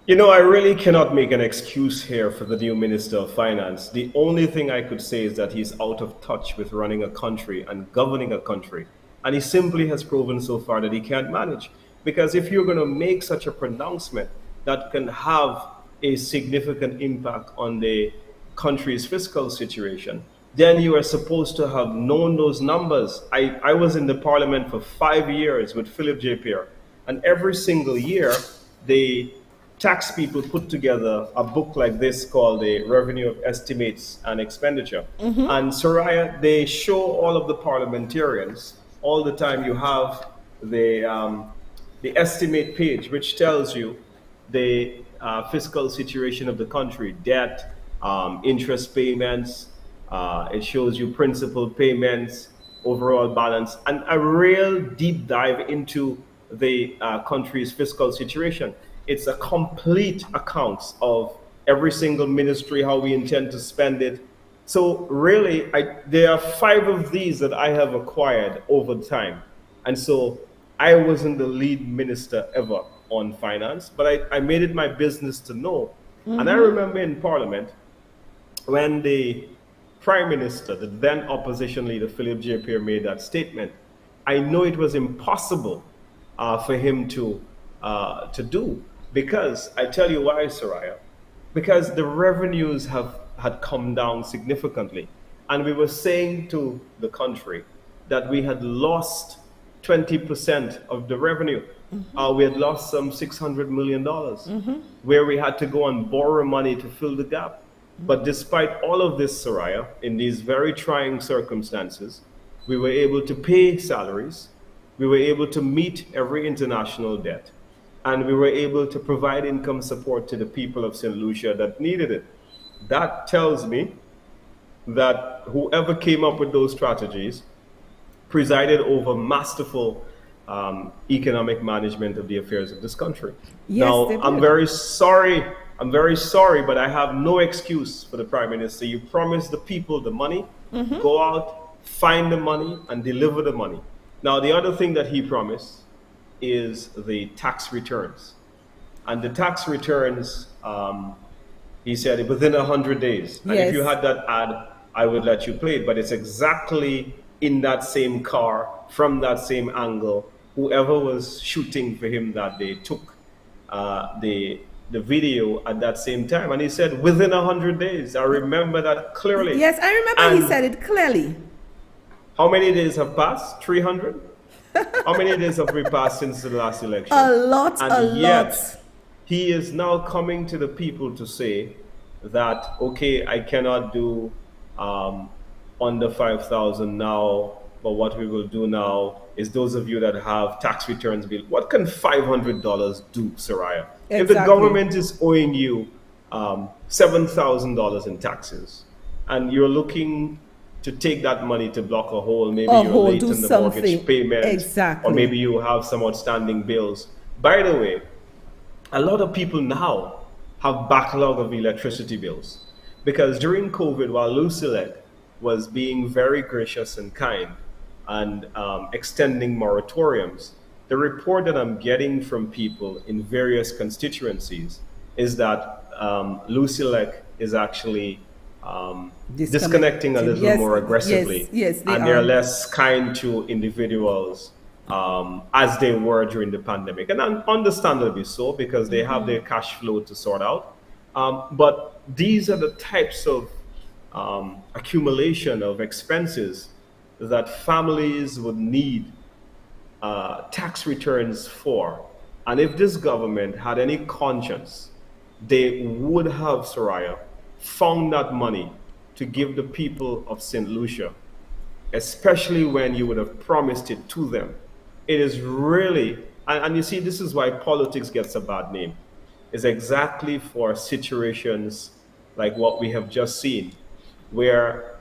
You know, I really cannot make an excuse here for the new Minister of Finance. The only thing I could say is that he's out of touch with running a country and governing a country. And he simply has proven so far that he can't manage. Because if you're going to make such a pronouncement that can have a significant impact on the country's fiscal situation, then you are supposed to have known those numbers. I was in the parliament for 5 years with Philip J. Pierre, and every single year, the tax people put together a book like this called the Revenue of Estimates and Expenditure. And Soraya, they show all of the parliamentarians all the time. You have the estimate page, which tells you the fiscal situation of the country, debt, interest payments, it shows you principal payments, overall balance, and a real deep dive into the country's fiscal situation. It's a complete account of every single ministry, how we intend to spend it. So really, there are 5 of these that I have acquired over time. And so I wasn't the lead minister ever on finance, but I made it my business to know. And I remember in Parliament, when the Prime Minister, the then opposition leader, Philip J. Pierre, made that statement, I know it was impossible for him to do. Because I tell you why, Soraya, because the revenues had come down significantly. And we were saying to the country that we had lost 20% of the revenue. We had lost some $600 million, where we had to go and borrow money to fill the gap. But despite all of this, Soraya, in these very trying circumstances, we were able to pay salaries, we were able to meet every international debt, and we were able to provide income support to the people of St. Lucia that needed it. That tells me that whoever came up with those strategies presided over masterful economic management of the affairs of this country. Yes, now, I'm very sorry, but I have no excuse for the Prime Minister. You promised the people the money, go out, find the money, and deliver the money. Now, the other thing that he promised is the tax returns. And the tax returns, he said, within 100 days. And if you had that ad, I would let you play it. But it's exactly in that same car, from that same angle. Whoever was shooting for him that day took the video at that same time. And he said, within 100 days. I remember that clearly. Yes, I remember he said it clearly. How many days have passed? 300? How many days have we passed since the last election? A lot, and yet, he is now coming to the people to say that, okay, I cannot do under 5,000 now, but what we will do now is those of you that have tax returns bill. What can $500 do, Soraya? Exactly. If the government is owing you $7,000 in taxes, and you're looking to take that money to block a hole, maybe you're late in the mortgage payment, or maybe you have some outstanding bills. By the way, a lot of people now have backlog of electricity bills, because during COVID, while Lucilette was being very gracious and kind and extending moratoriums, the report that I'm getting from people in various constituencies is that Lucilec is actually disconnecting a little more aggressively, and they're less kind to individuals as they were during the pandemic, and understandably so, because they have their cash flow to sort out. But these are the types of accumulation of expenses that families would need tax returns for. And if this government had any conscience, they would have, Soraya, found that money to give the people of St. Lucia, especially when you would have promised it to them. It is really, and you see, this is why politics gets a bad name, is exactly for situations like what we have just seen, where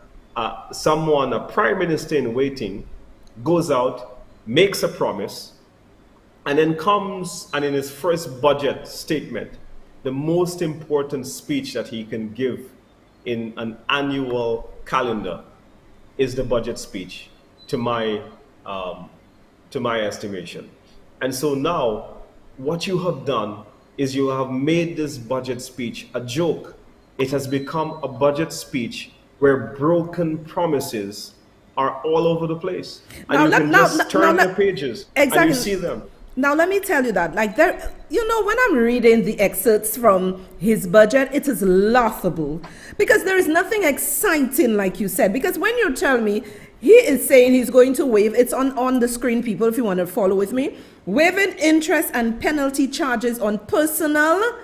someone, a prime minister in waiting, goes out, makes a promise, and then comes and in his first budget statement, the most important speech that he can give in an annual calendar is the budget speech, to my estimation. And so now, what you have done is you have made this budget speech a joke. It has become a budget speech where broken promises are all over the place. And you can just turn the pages and you see them. Now, let me tell you that, like, there, you know, when I'm reading the excerpts from his budget, it is laughable because there is nothing exciting, like you said. Because when you tell me he is saying he's going to waive, it's on the screen, people, if you want to follow with me, waiving interest and penalty charges on personal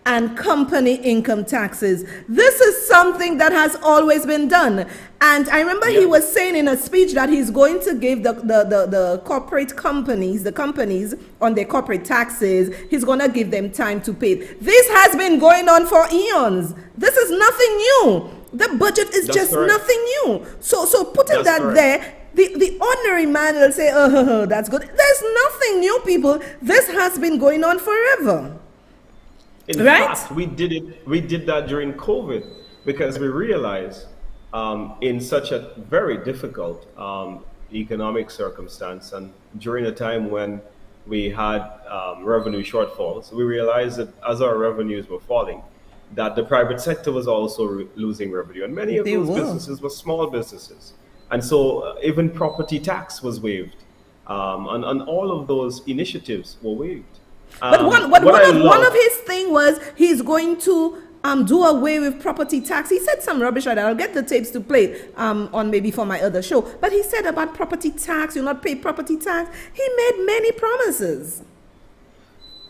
and company income taxes. This is something that has always been done. And I remember he was saying in a speech that he's going to give the corporate companies, the companies on their corporate taxes, he's going to give them time to pay. This has been going on for eons. This is nothing new. The budget is just nothing new. So putting that there, the ordinary man will say, oh, that's good. There's nothing new, people. This has been going on forever. In fact, we did that during COVID because we realized in such a very difficult economic circumstance and during a time when we had revenue shortfalls, we realized that as our revenues were falling, that the private sector was also losing revenue. And many of those businesses were small businesses. And so even property tax was waived. And all of those initiatives were waived. But one of his thing was he's going to do away with property tax. He said some rubbish like that. I'll get the tapes to play on maybe for my other show. But he said about property tax, you'll not pay property tax. He made many promises.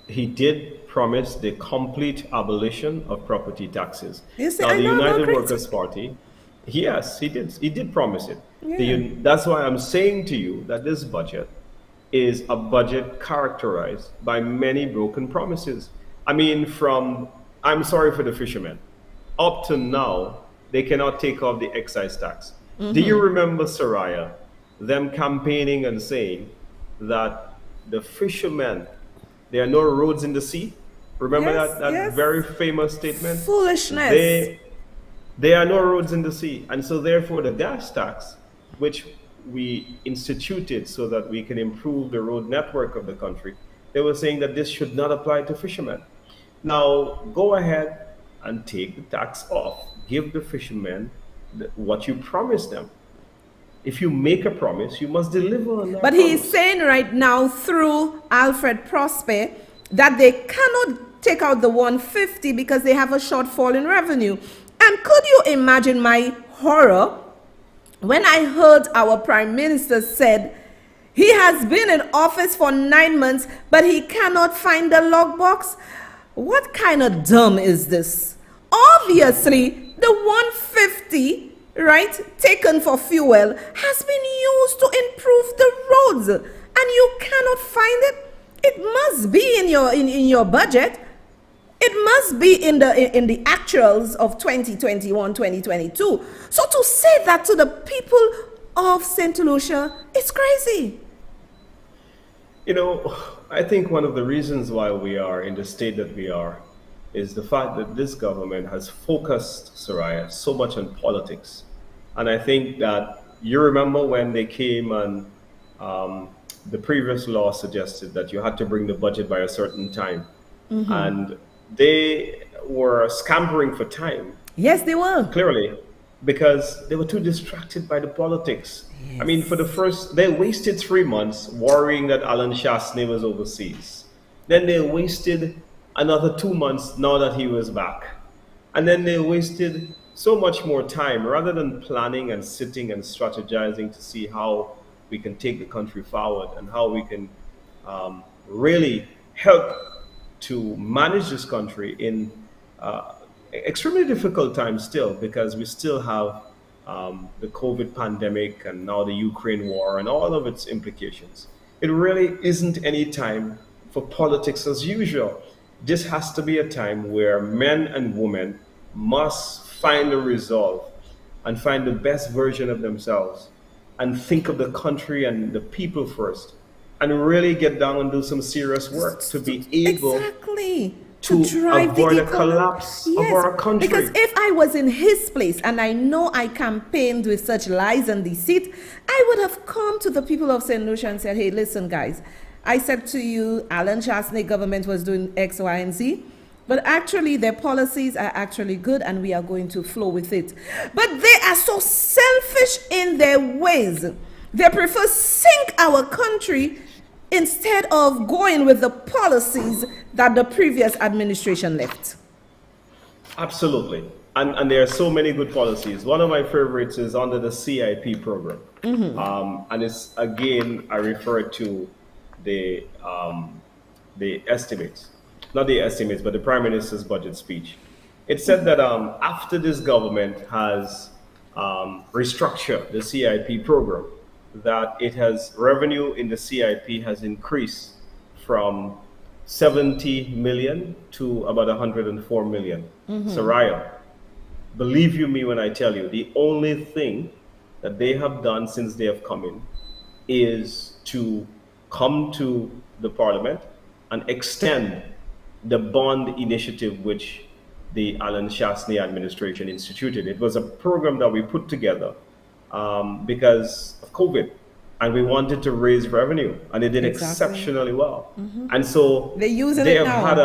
He did promise the complete abolition of property taxes. You say, now, the United Workers' Party, yes, he did promise it. Yeah. That's why I'm saying to you that this budget is a budget characterized by many broken promises. I mean, I'm sorry for the fishermen, up to now, they cannot take off the excise tax. Do you remember, Soraya, them campaigning and saying that the fishermen, there are no roads in the sea? Remember that very famous statement? Foolishness. There are no roads in the sea. And so therefore the gas tax, which we instituted so that we can improve the road network of the country, they were saying that this should not apply to fishermen. Now, go ahead and take the tax off. Give the fishermen what you promised them. If you make a promise, you must deliver on that But he's saying right now through Alfred Prosper that they cannot take out the 150 because they have a shortfall in revenue. And could you imagine my horror when I heard our Prime Minister said he has been in office for 9 months, but he cannot find the logbox? What kind of dumb is this? Obviously, the 150, right, taken for fuel has been used to improve the roads, and you cannot find it. It must be in your budget. It must be in the actuals of 2021, 2022. So to say that to the people of St. Lucia, it's crazy. You know, I think one of the reasons why we are in the state that we are is the fact that this government has focused, Soraya, so much on politics And I think that you remember when they came and the previous law suggested that you had to bring the budget by a certain time. And they were scampering for time. Yes, they were. Clearly, because they were too distracted by the politics. I mean, they wasted 3 months worrying that Alan Shastney was overseas. Then they wasted another 2 months now that he was back. And then they wasted so much more time rather than planning and sitting and strategizing to see how we can take the country forward and how we can really help to manage this country in extremely difficult times still, because we still have the COVID pandemic and now the Ukraine war and all of its implications. It really isn't any time for politics as usual. This has to be a time where men and women must find a resolve and find the best version of themselves and think of the country and the people first and really get down and do some serious work to be able to drive avoid the a collapse of our country. Because if I was in his place and I know I campaigned with such lies and deceit, I would have come to the people of St. Lucia and said, hey, listen, guys, I said to you, Alan Shastney government was doing X, Y, and Z, but actually their policies are actually good and we are going to flow with it. But they are so selfish in their ways. They prefer sink our country instead of going with the policies that the previous administration left. Absolutely. And there are so many good policies. One of my favorites is under the CIP program. And it's, again, I refer to the estimates. Not the estimates, but the Prime Minister's budget speech. It said that after this government has restructured the CIP program, that it has revenue in the CIP has increased from 70 million to about 104 million. Soraya, believe you me when I tell you, the only thing that they have done since they have come in is to come to the parliament and extend the bond initiative which the Alan Shastney administration instituted. It was a program that we put together because of COVID, and we wanted to raise revenue, and they did exceptionally well. And so they have had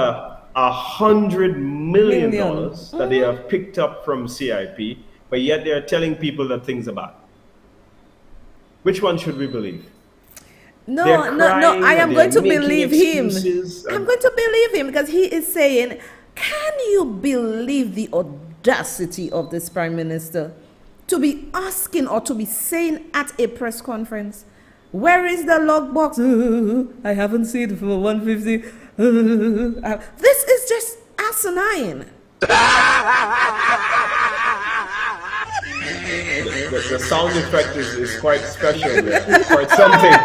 $100 million that they have picked up from CIP, but yet they are telling people that things are bad. Which one should we believe? No, I am going to believe him. I'm going to believe him because he is saying, can you believe the audacity of this Prime Minister to be asking or to be saying at a press conference, where is the logbox? I haven't seen it for 150. This is just asinine. The sound effect is quite special there. Quite something.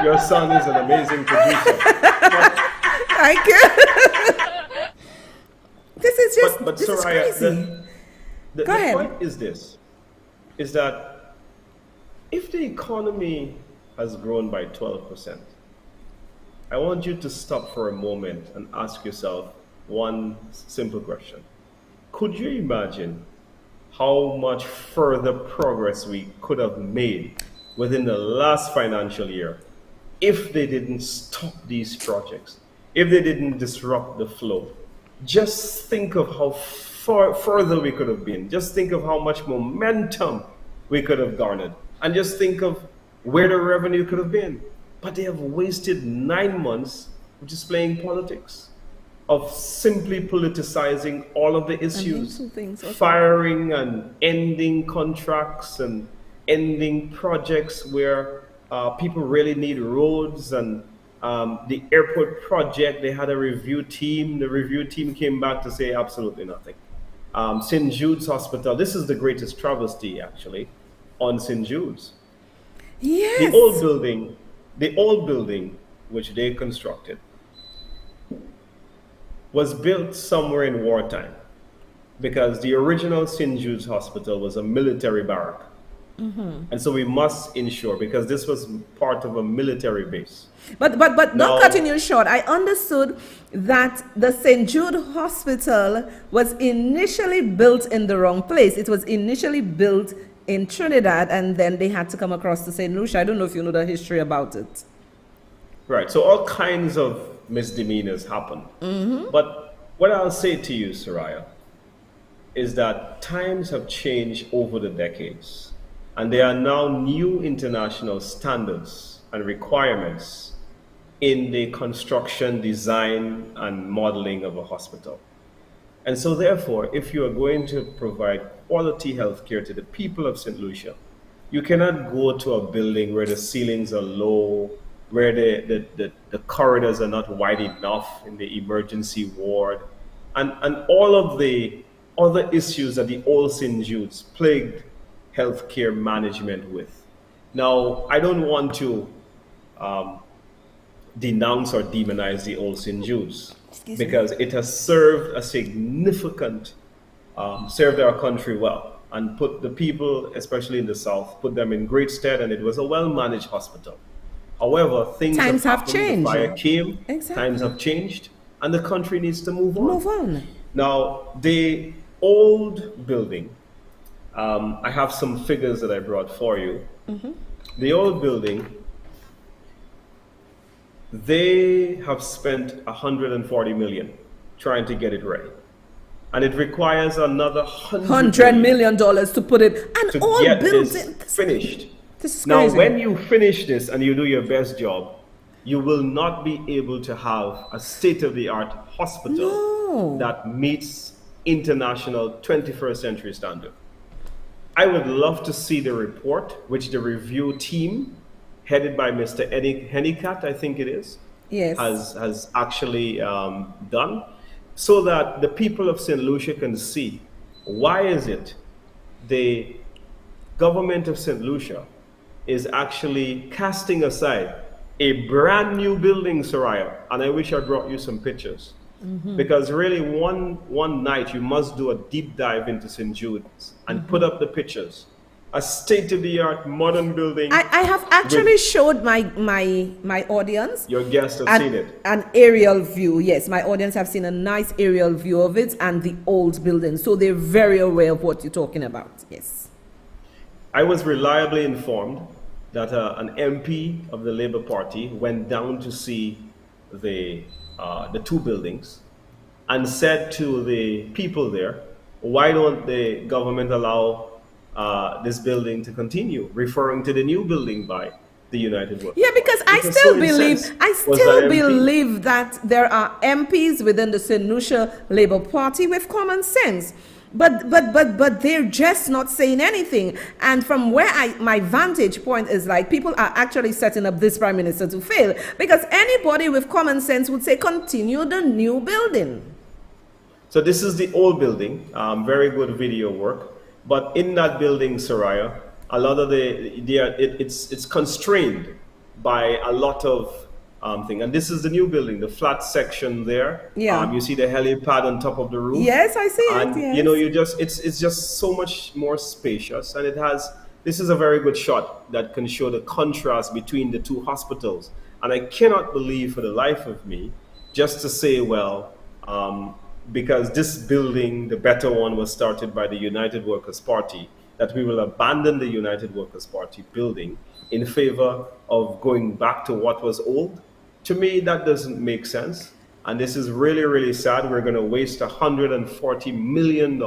Your son is an amazing producer. Thank you. This is just but this Soraya, is crazy. the point is this, is that if the economy has grown by 12%, I want you to stop for a moment and ask yourself one simple question. Could you imagine how much further progress we could have made within the last financial year if they didn't stop these projects, if they didn't disrupt the flow? Just think of how far further we could have been. Just think of how much momentum we could have garnered. And just think of where the revenue could have been. But they have wasted 9 months just playing politics, of simply politicizing all of the issues, firing and ending contracts and ending projects where people really need roads. And the airport project, they had a review team. The review team came back to say absolutely nothing. St. Jude's Hospital, this is the greatest travesty actually on St. Jude's. Yes. The old building which they constructed was built somewhere in wartime, because the original St. Jude's Hospital was a military barrack. And so we must ensure, because this was part of a military base. But Now- not cutting you short, I understood that the St. Jude Hospital was initially built in the wrong place. It was initially built in Trinidad, and then they had to come across to St. Lucia. I don't know if you know the history about it. Right, so all kinds of misdemeanors happen. But what I'll say to you, Soraya, is that times have changed over the decades. And there are now new international standards and requirements in the construction, design, and modeling of a hospital. And so therefore, if you are going to provide quality health care to the people of St. Lucia, you cannot go to a building where the ceilings are low, where the corridors are not wide enough in the emergency ward, and all of the other issues that the old St. Jude's plagued healthcare management with. Now, I don't want to denounce or demonize the old St. Jude's, because it has served a significant, served our country well, and put the people, especially in the South, put them in great stead, and it was a well-managed hospital. However, things Times have happened, changed. the fire came, Exactly. times have changed, and the country needs to move on. Move on. Now, the old building, I have some figures that I brought for you. The old building, they have spent 140 million trying to get it ready. And it requires another $100 million to put it, an to old get building. this finished. This is Now, crazy. when you finish this and you do your best job, you will not be able to have a state-of-the-art hospital that meets international 21st century standard. I would love to see the report, which the review team, headed by Mr. Hennicat, I think it is, Yes. has actually done, so that the people of St. Lucia can see why is it the government of St. Lucia is actually casting aside a brand new building, Soraya, and I wish I brought you some pictures. Because really one night you must do a deep dive into St. Jude's and put up the pictures. A state-of-the-art modern building. I have actually showed my audience. Your guests have seen it. An aerial view. Yes, my audience have seen a nice aerial view of it and the old building. So they're very aware of what you're talking about. Yes. I was reliably informed that an MP of the Labour Party went down to see the two buildings and said to the people there, why don't the government allow this building to continue, referring to the new building by the United Workers. Yeah, because I Because still so believe incensed I was still that MP. believe that there are MPs within the St. Lucia Labour Party with common sense. But they're just not saying anything. And from where my vantage point is, like, people are actually setting up this prime minister to fail, because anybody with common sense would say continue the new building. So this is the old building, very good video work. But in that building, Soraya, a lot of it's constrained by a lot of thing. And this is the new building, the flat section there. Yeah. You see the helipad on top of the roof. Yes, I see And it. Yes. you know, it's just so much more spacious, and this is a very good shot that can show the contrast between the two hospitals. And I cannot believe for the life of me, just to say, well, because this building, the better one, was started by the United Workers' Party, that we will abandon the United Workers' Party building in favor of going back to what was old. To me, that doesn't make sense. And this is really, really sad. We're going to waste $140 million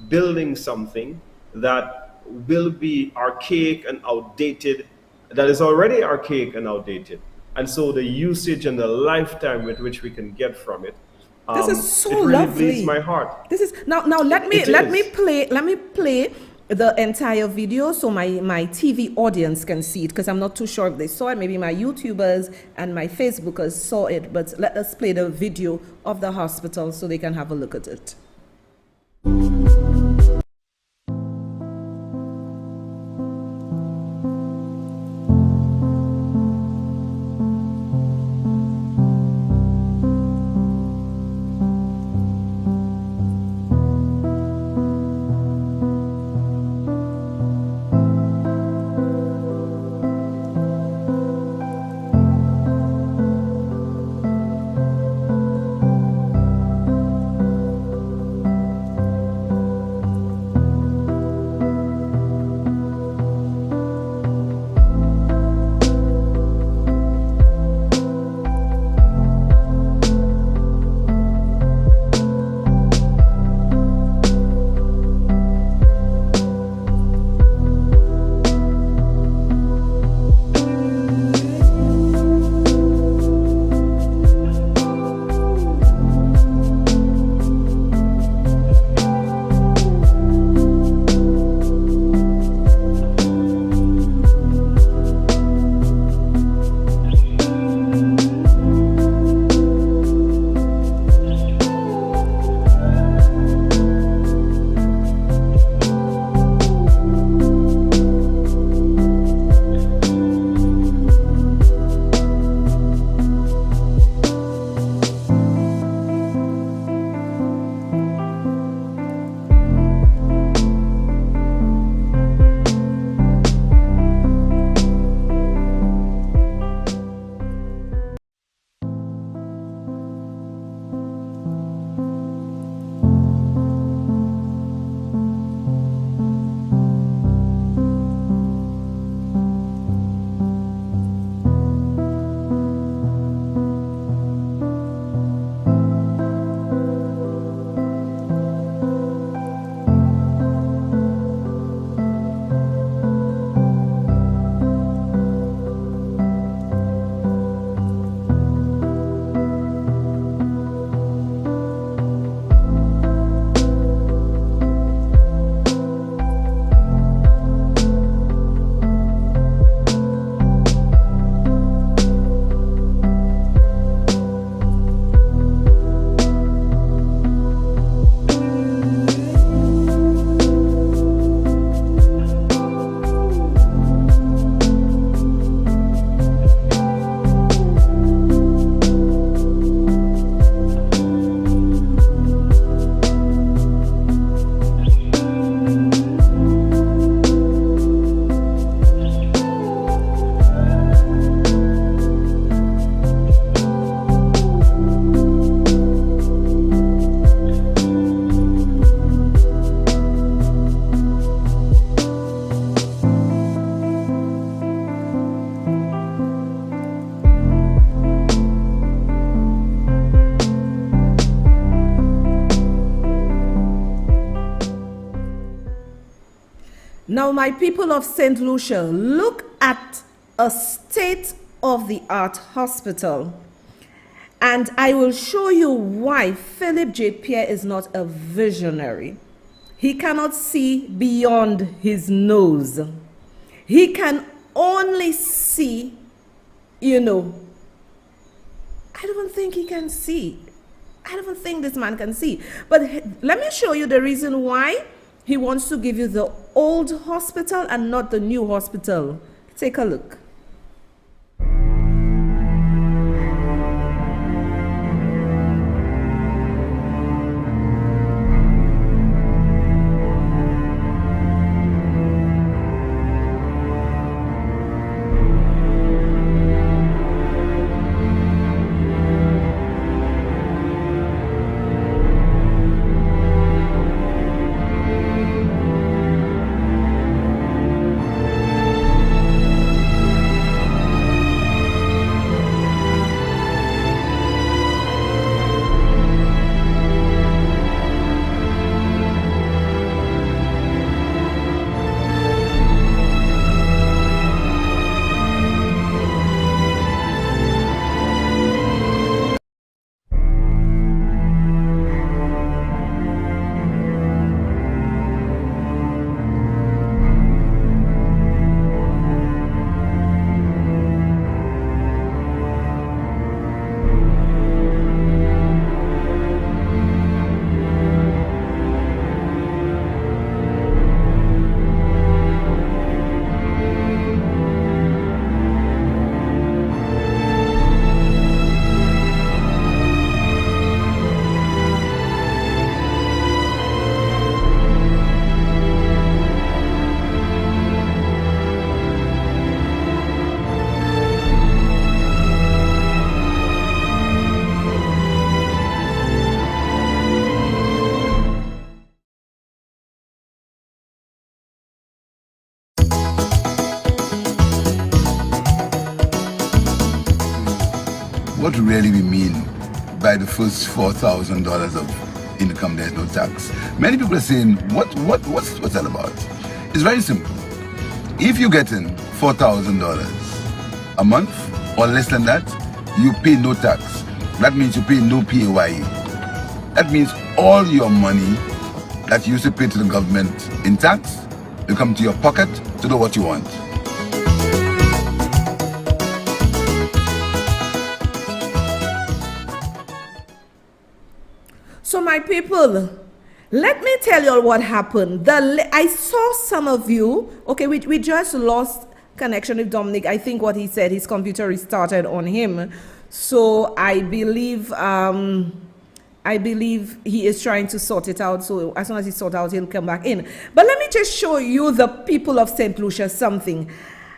building something that will be archaic and outdated, that is already archaic and outdated. And so the usage and the lifetime with which we can get from it, This is so it really lovely. bleeds my heart. This is now let me play the entire video so my TV audience can see it, because I'm not too sure if they saw it. Maybe my YouTubers and my Facebookers saw it, but let us play the video of the hospital so they can have a look at it. Now, my people of St. Lucia, look at a state-of-the-art hospital, and I will show you why Philip J. Pierre is not a visionary. He cannot see beyond his nose. He can only see, I don't think he can see. I don't think this man can see. But let me show you the reason why he wants to give you the old hospital and not the new hospital. Take a look. What really we mean by the first $4,000 of income, there's no tax? Many people are saying, what's that about? It's very simple. If you get in $4,000 a month or less than that, you pay no tax. That means you pay no PAYE. That means all your money that you used to pay to the government in tax will come to your pocket to do what you want. So my people, let me tell you all what happened. I saw some of you, okay, we just lost connection with Dominic. I think what he said, his computer restarted on him. So I believe he is trying to sort it out. So as soon as he sorts out, he'll come back in. But let me just show you, the people of St. Lucia, something.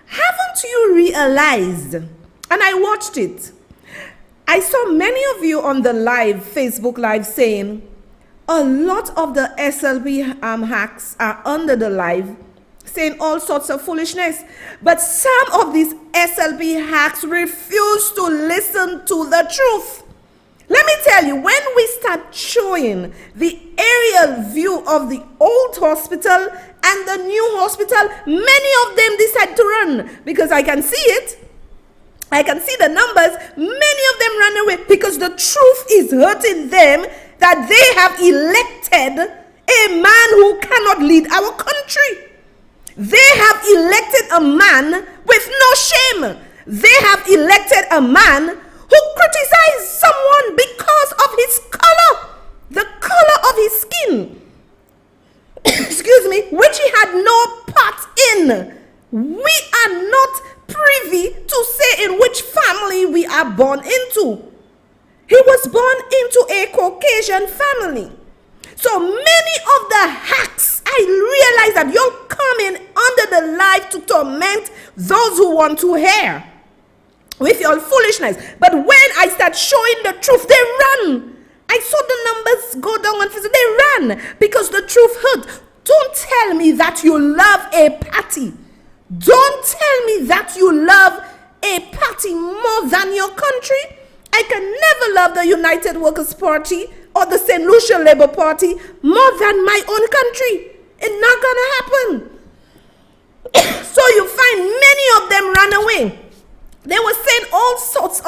Haven't you realized, and I watched it, I saw many of you on the live, Facebook live, saying a lot of the SLB hacks are under the live, saying all sorts of foolishness. But some of these SLB hacks refuse to listen to the truth. Let me tell you, when we start showing the aerial view of the old hospital and the new hospital, many of them decide to run because I can see it. I can see the numbers. Many of them run away because the truth is hurting them that they have elected a man who cannot lead our country. They have elected a man with no shame. They have elected a man who criticized someone because of his color, the color of his skin, excuse me, which he had no part in. We are not privy to say in which family we are born into. He was born into a Caucasian family. So many of the hacks, I realize that you're coming under the light to torment those who want to hear with your foolishness. But when I start showing the truth, they run. I saw the numbers go down on Facebook. They ran because the truth hurt. Don't tell me that you love a party. Don't tell me that you love a party more than your country. I can never love the United Workers' Party or the St. Lucia Labour Party more than my own country. It's not gonna happen.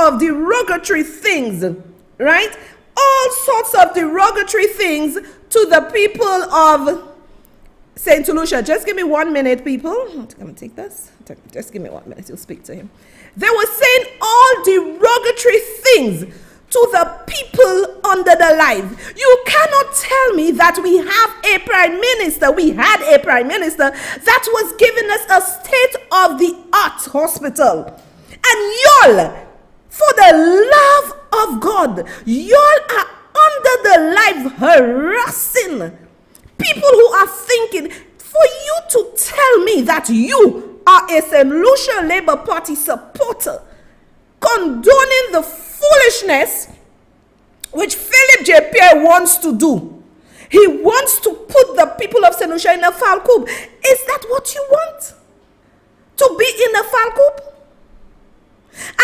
of derogatory things, right? All sorts of derogatory things to the people of St. Lucia. Just give me 1 minute, people. I'm going to take this. Just give me 1 minute. You'll speak to him. They were saying all derogatory things to the people under the life. You cannot tell me that we have a prime minister, we had a prime minister that was giving us a state-of-the-art hospital. And y'all, for the love of God, y'all are under the life harassing people who are thinking. For you to tell me that you are a St. Lucia Labour Party supporter, condoning the foolishness which Philip J. Pierre wants to do. He wants to put the people of St. Lucia in a foul coup. Is that what you want? To be in a foul coup?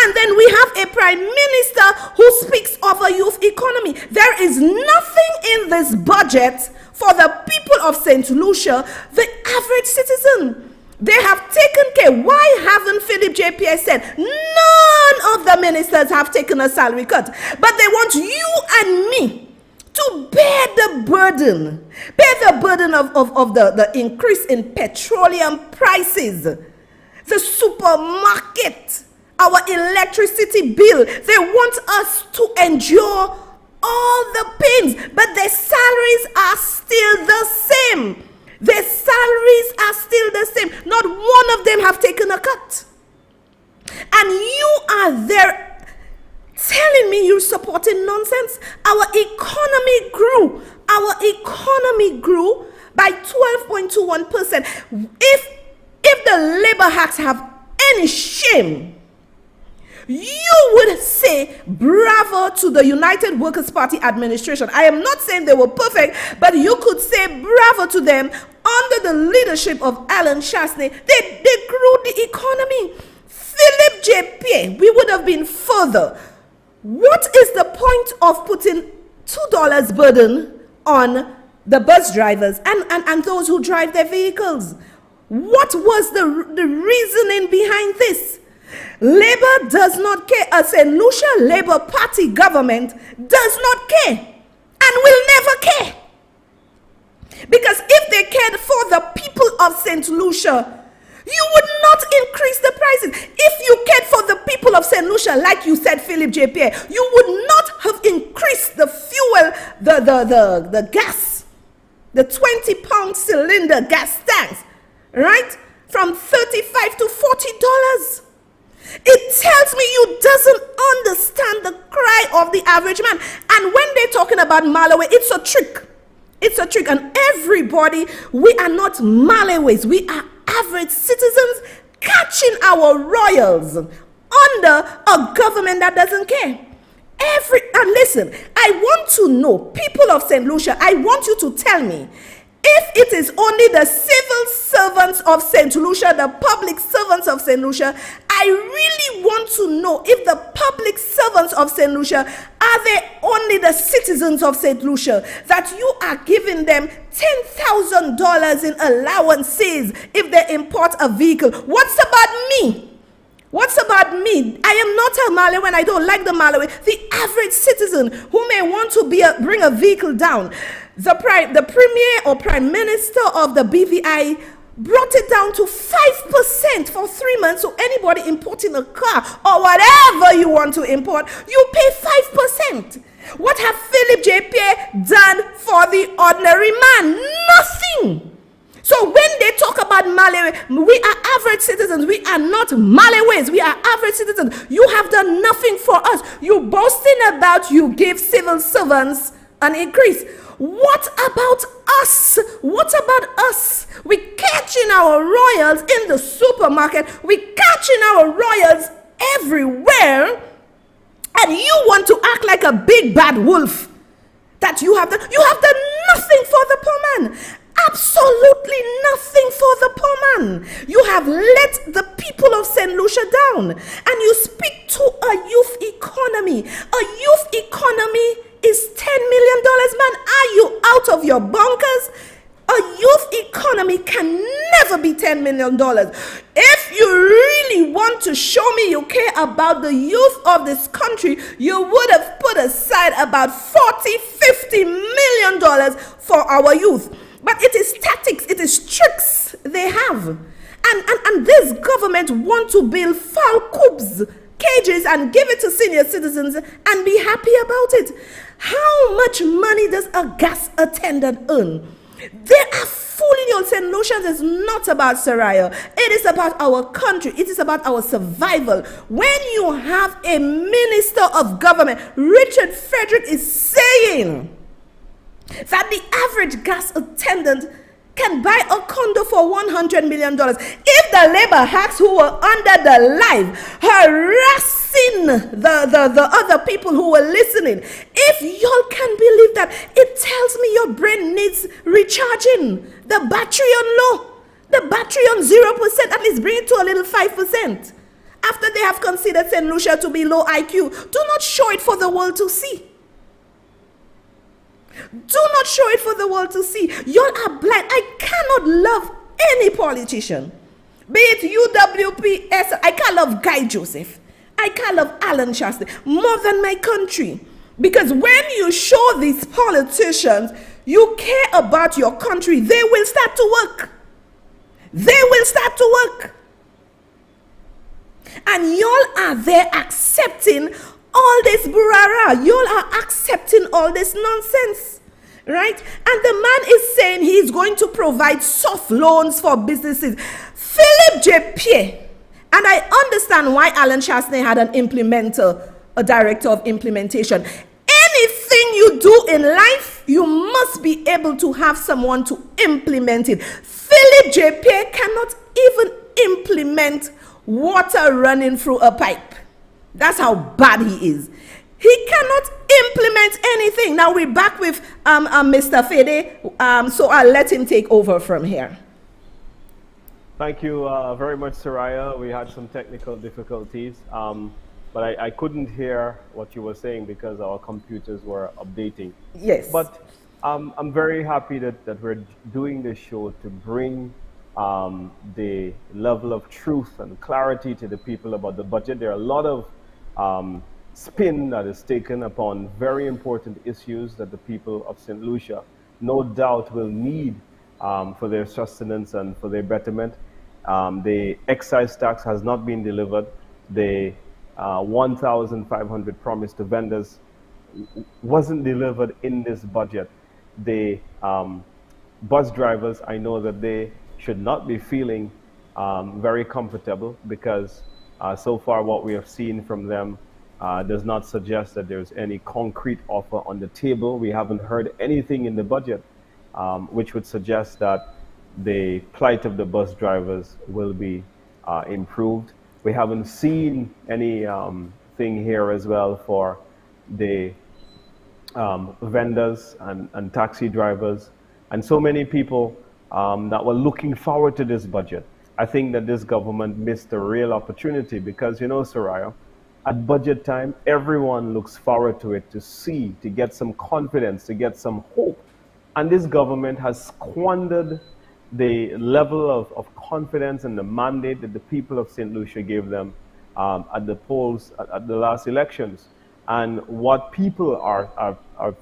And then we have a prime minister who speaks of a youth economy. There is nothing in this budget for the people of St. Lucia, the average citizen. They have taken care. Why haven't Philip J. Pierre said none of the ministers have taken a salary cut? But they want you and me to bear the burden. Bear the burden of the increase in petroleum prices, the supermarket, our electricity bill. They want us to endure all the pains, but their salaries are still the same. Their salaries are still the same. Not one of them have taken a cut. And you are there telling me you're supporting nonsense. Our economy grew. Our economy grew by 12.21%. If the labor hacks have any shame, you would say bravo to the United Workers' Party administration. I am not saying they were perfect, but you could say bravo to them. Under the leadership of Alan Chasney, they grew the economy. Philip J. Pierre, we would have been further. What is the point of putting $2 burden on the bus drivers and those who drive their vehicles? What was the reasoning behind this? Labour does not care. A St. Lucia Labour Party government does not care and will never care. Because if they cared for the people of St. Lucia, you would not increase the prices. If you cared for the people of St. Lucia, like you said, Philip J. Pierre, you would not have increased the fuel, the gas, the 20-pound cylinder gas tanks, right? From $35 to $40. It tells me you doesn't understand the cry of the average man. And when they're talking about Malawi, it's a trick. It's a trick. And everybody, we are not Malaways. We are average citizens catching our royals under a government that doesn't care. And listen, I want to know, people of St. Lucia, I want you to tell me, if it is only the civil servants of St. Lucia, the public servants of St. Lucia, I really want to know if the public servants of St. Lucia, are they only the citizens of St. Lucia, that you are giving them $10,000 in allowances if they import a vehicle? What's about me? What's about me? I am not a Malawi, and I don't like the Malawi. The average citizen who may want to bring a vehicle down. The premier or prime minister of the BVI brought it down to 5% for 3 months. So anybody importing a car or whatever you want to import, you pay 5%. What have Philip J. Pierre done for the ordinary man? Nothing. So when they talk about Malawi, we are average citizens. We are not Malaways. We are average citizens. You have done nothing for us. You boasting about you give civil servants an increase. What about us? What about us? We catching our royals in the supermarket. We catching our royals everywhere. And you want to act like a big bad wolf. That you have done nothing for the poor man. Absolutely nothing for the poor man. You have let the people of St. Lucia down. And you speak to a youth economy. A youth economy is $10 million. Man, are you out of your bunkers? A youth economy can never be $10 million. If you really really want to show me you care about the youth of this country, you would have put aside about $40-50 million for our youth. But it is tactics, it is tricks they have. And this government want to build foul coops, cages, and give it to senior citizens and be happy about it. How much money does a gas attendant earn? They are fooling you. St. Lucians is not about Soraya. It is about our country. It is about our survival. When you have a minister of government, Richard Frederick is saying that the average gas attendant can buy a condo for $100 million. If the labor hacks who were under the live harassing the other people who were listening, if y'all can believe that, it tells me your brain needs recharging. The battery on low, the battery on 0%, at least bring it to a little 5%. After they have considered St. Lucia to be low IQ, do not show it for the world to see. Do not show it for the world to see. Y'all are blind. I cannot love any politician, be it UWPS. I can't love Guy Joseph. I can't love Alan Shasta more than my country. Because when you show these politicians you care about your country, they will start to work. They will start to work. And y'all are there accepting all this burara. Y'all are accepting all this nonsense, right? And the man is saying he's going to provide soft loans for businesses. Philip J. Pierre, and I understand why Alan Chasney had an implementer, a director of implementation. Anything you do in life, you must be able to have someone to implement it. Philip J. Pierre cannot even implement water running through a pipe. That's how bad he is. He cannot implement anything. Now we're back with Mr. Fede, so I'll let him take over from here. Thank you very much, Soraya. We had some technical difficulties, but I couldn't hear what you were saying because our computers were updating. Yes. But I'm very happy that we're doing this show to bring the level of truth and clarity to the people about the budget. There are a lot of spin that is taken upon very important issues that the people of St. Lucia no doubt will need for their sustenance and for their betterment. The excise tax has not been delivered. The 1,500 promised to vendors wasn't delivered in this budget. The bus drivers, I know that they should not be feeling very comfortable because so far what we have seen from them does not suggest that there's any concrete offer on the table. We haven't heard anything in the budget which would suggest that the plight of the bus drivers will be improved. We haven't seen any thing here as well for the vendors and taxi drivers and so many people that were looking forward to this budget. I think that this government missed a real opportunity because, you know, Soraya, at budget time, everyone looks forward to it, to get some confidence, to get some hope. And this government has squandered the level of confidence and the mandate that the people of St. Lucia gave them at the polls at the last elections. And what people are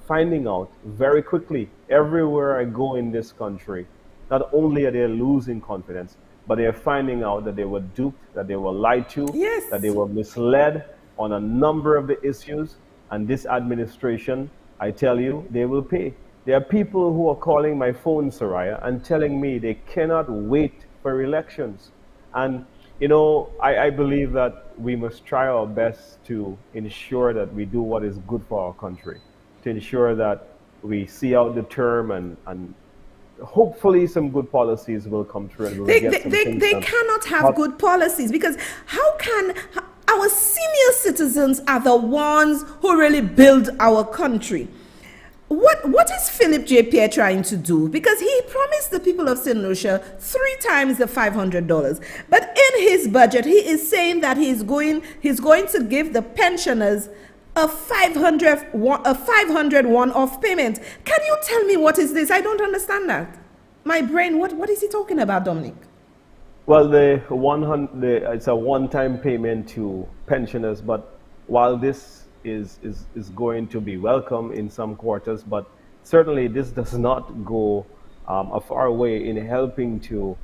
finding out very quickly, everywhere I go in this country, not only are they losing confidence, but they are finding out that they were duped, that they were lied to, yes, that they were misled on a number of the issues. And this administration, I tell you, they will pay. There are people who are calling my phone, Soraya, and telling me they cannot wait for elections. And, you know, I believe that we must try our best to ensure that we do what is good for our country, to ensure that we see out the term and hopefully some good policies will come through. And They cannot have good policies because how can our senior citizens are the ones who really build our country? What is Philip J. Pierre trying to do? Because he promised the people of St. Lucia 3 times the $500. But in his budget, he is saying that he's going to give the pensioners a 500 one-off payment. Can you tell me what is this? I don't understand that. My brain, what is he talking about, Dominic? Well, it's a one-time payment to pensioners, but while this is going to be welcome in some quarters, but certainly this does not go a far way in helping to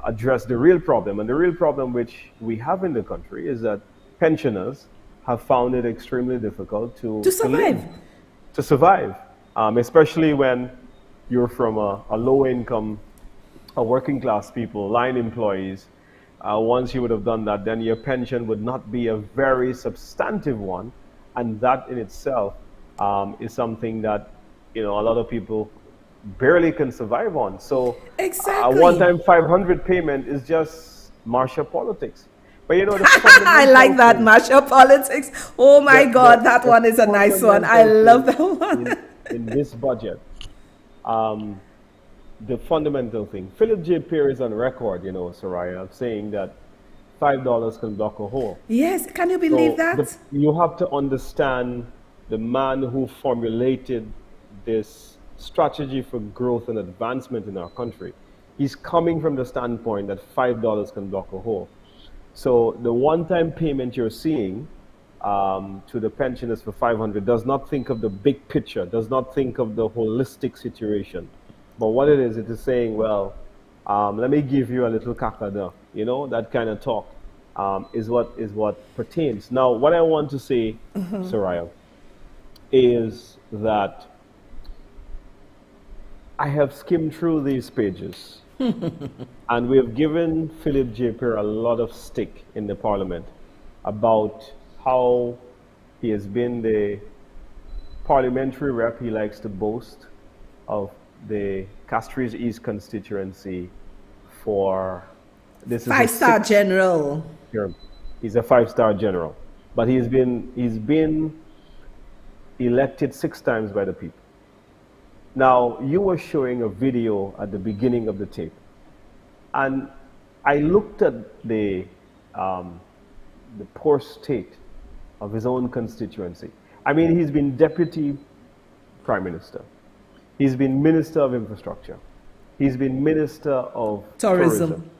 address the real problem. And the real problem which we have in the country is that pensioners have found it extremely difficult to survive. To survive, especially when you're from a low income, a working class people, line employees. Once you would have done that, then your pension would not be a very substantive one. And that in itself is something that, a lot of people barely can survive on. So exactly. A one-time 500 payment is just Marshall politics. But the I like that, Marshall politics. Oh my God, that one is a nice one. I love that one. in this budget, the fundamental thing, Philip J. Pierre is on record, Soraya, of saying that $5 can block a hole. Yes, can you believe that? You have to understand the man who formulated this strategy for growth and advancement in our country. He's coming from the standpoint that $5 can block a hole. So the one-time payment you're seeing to the pensioners for $500 does not think of the big picture, does not think of the holistic situation. But what it is saying, well, let me give you a little kakada, that kind of talk is what pertains. Now, what I want to say, Soraya, is that I have skimmed through these pages and we have given Philip J. Pierre a lot of stick in the parliament about how he has been the parliamentary rep. He likes to boast of the Castries East constituency for this is 5-star general. He's a 5-star general, but he's been elected 6 times by the people. Now, you were showing a video at the beginning of the tape, and I looked at the poor state of his own constituency. I mean, he's been deputy prime minister. He's been minister of infrastructure. He's been minister of tourism.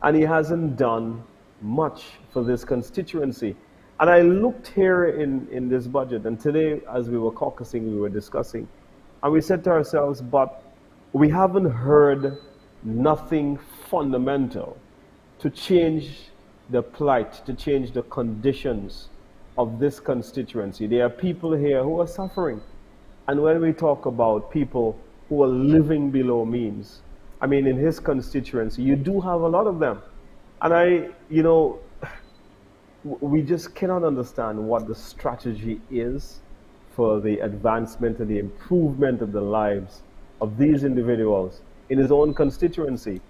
And he hasn't done much for this constituency. And I looked here in this budget, and today, as we were caucusing, we were discussing, and we said to ourselves, but we haven't heard nothing fundamental to change the plight, to change the conditions of this constituency. There are people here who are suffering. And when we talk about people who are living below means, I mean, in his constituency, you do have a lot of them. And we just cannot understand what the strategy is for the advancement and the improvement of the lives of these individuals in his own constituency.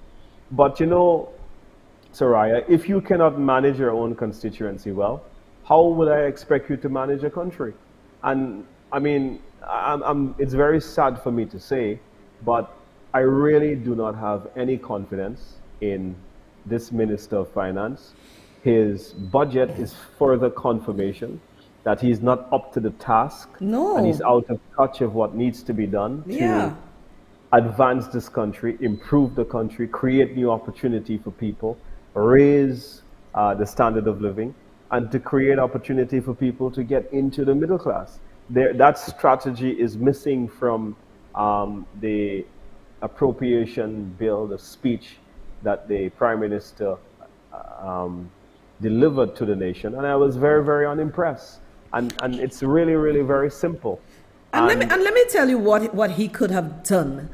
But Soraya, if you cannot manage your own constituency well, how would I expect you to manage a country? And I mean, it's very sad for me to say, but I really do not have any confidence in this Minister of Finance. His budget is further confirmation that he's not up to the task. No. And he's out of touch of what needs to be done to advance this country, improve the country, create new opportunity for people, raise the standard of living, and to create opportunity for people to get into the middle class. That strategy is missing from the appropriation bill, the speech that the Prime Minister delivered to the nation. And I was very, very unimpressed. And it's really, really very simple. And let me tell you what he could have done.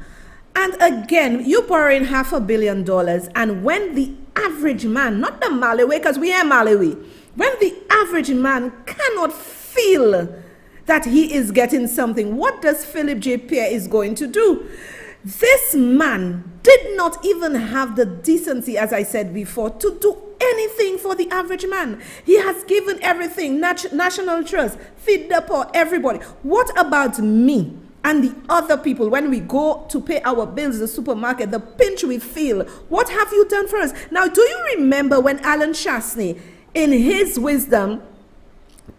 And again, you borrowing $500 million, and when the average man, not the Malawi, because we are Malawi, when the average man cannot feel that he is getting something, what does Philip J. Pierre is going to do? This man did not even have the decency, as I said before, to do anything for the average man. He has given everything, National Trust, Feed the Poor, everybody. What about me and the other people when we go to pay our bills, the supermarket, the pinch we feel? What have you done for us? Now, do you remember when Alan Chasney, in his wisdom,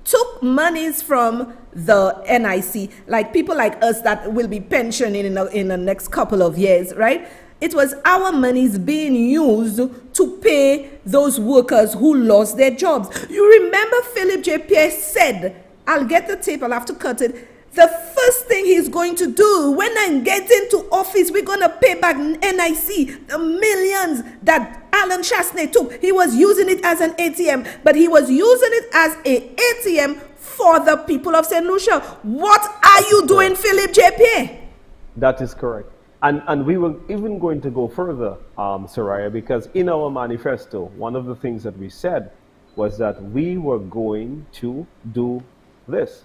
took monies from the NIC, like people like us that will be pensioning in the next couple of years, right? it was our monies being used to pay those workers who lost their jobs. You remember Philip J. Pierce said, I'll get the tape, I'll have to cut it. The first thing he's going to do when I get into office, we're going to pay back NIC, the millions that Alan Chasney took. He was using it as an ATM, but he was using it as an ATM for the people of St. Lucia. What are you doing, Philip J. Pierre? That is correct. And we were even going to go further, Soraya, because in our manifesto, one of the things that we said was that we were going to do this,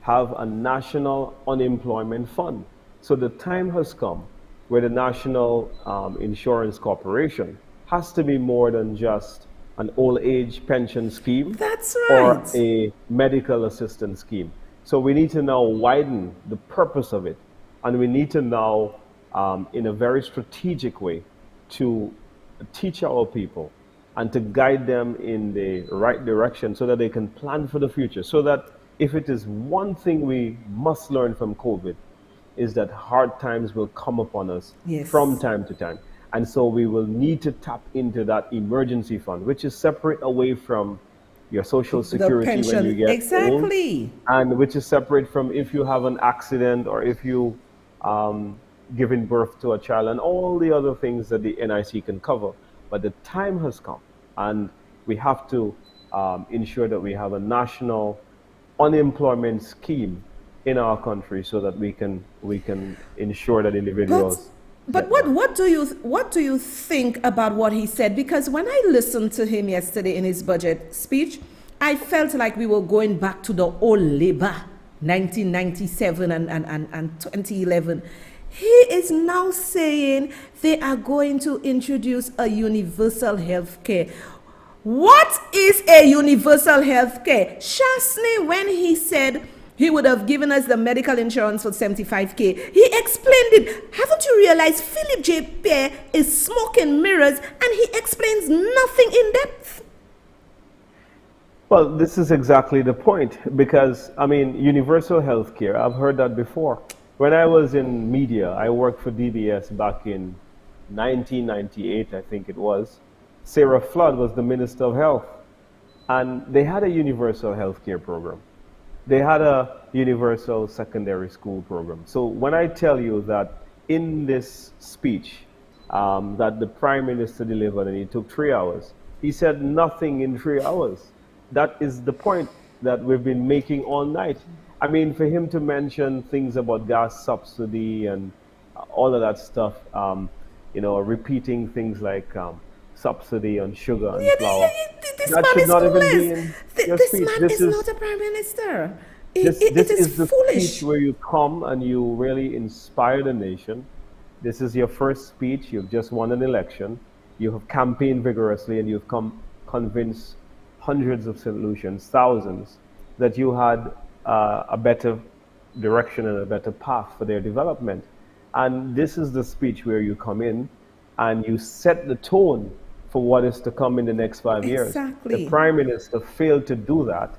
have a national unemployment fund. So the time has come where the National Insurance Corporation has to be more than just an old age pension scheme. That's right. Or a medical assistance scheme. So we need to now widen the purpose of it. And we need to now, in a very strategic way, to teach our people and to guide them in the right direction so that they can plan for the future. So that if it is one thing we must learn from COVID, is that hard times will come upon us from time to time. And so we will need to tap into that emergency fund, which is separate away from your social security when you get old, and which is separate from if you have an accident or if you giving birth to a child and all the other things that the NIC can cover. But the time has come, and we have to ensure that we have a national unemployment scheme in our country so that we can ensure that individuals. But what do you think about what he said? Because when I listened to him yesterday in his budget speech, I felt like we were going back to the old labor, 1997 and 2011. He is now saying they are going to introduce a universal health care. What is a universal health care? Chasney, when he said he would have given us the medical insurance for 75K, he explained it. Haven't you realized Philip J. Pierre is smoke and mirrors, and he explains nothing in depth? Well, this is exactly the point, because, I mean, universal health care, I've heard that before. When I was in media, I worked for DBS back in 1998, I think it was. Sarah Flood was the Minister of Health, and they had a universal health care program. They had a universal secondary school program. So when I tell you that in this speech that the Prime Minister delivered, and it took 3 hours, he said nothing in 3 hours. That is the point that we've been making all night. I mean, for him to mention things about gas subsidy and all of that stuff, repeating things like subsidy on sugar and flour. This man is clueless. This man is not a prime minister. This is the speech where you come and you really inspire the nation. This is your first speech. You've just won an election. You have campaigned vigorously, and you've convinced hundreds of St. Lucians, thousands, that you had a better direction and a better path for their development. And this is the speech where you come in and you set the tone for what is to come in the next 5 years. Exactly. The Prime Minister failed to do that.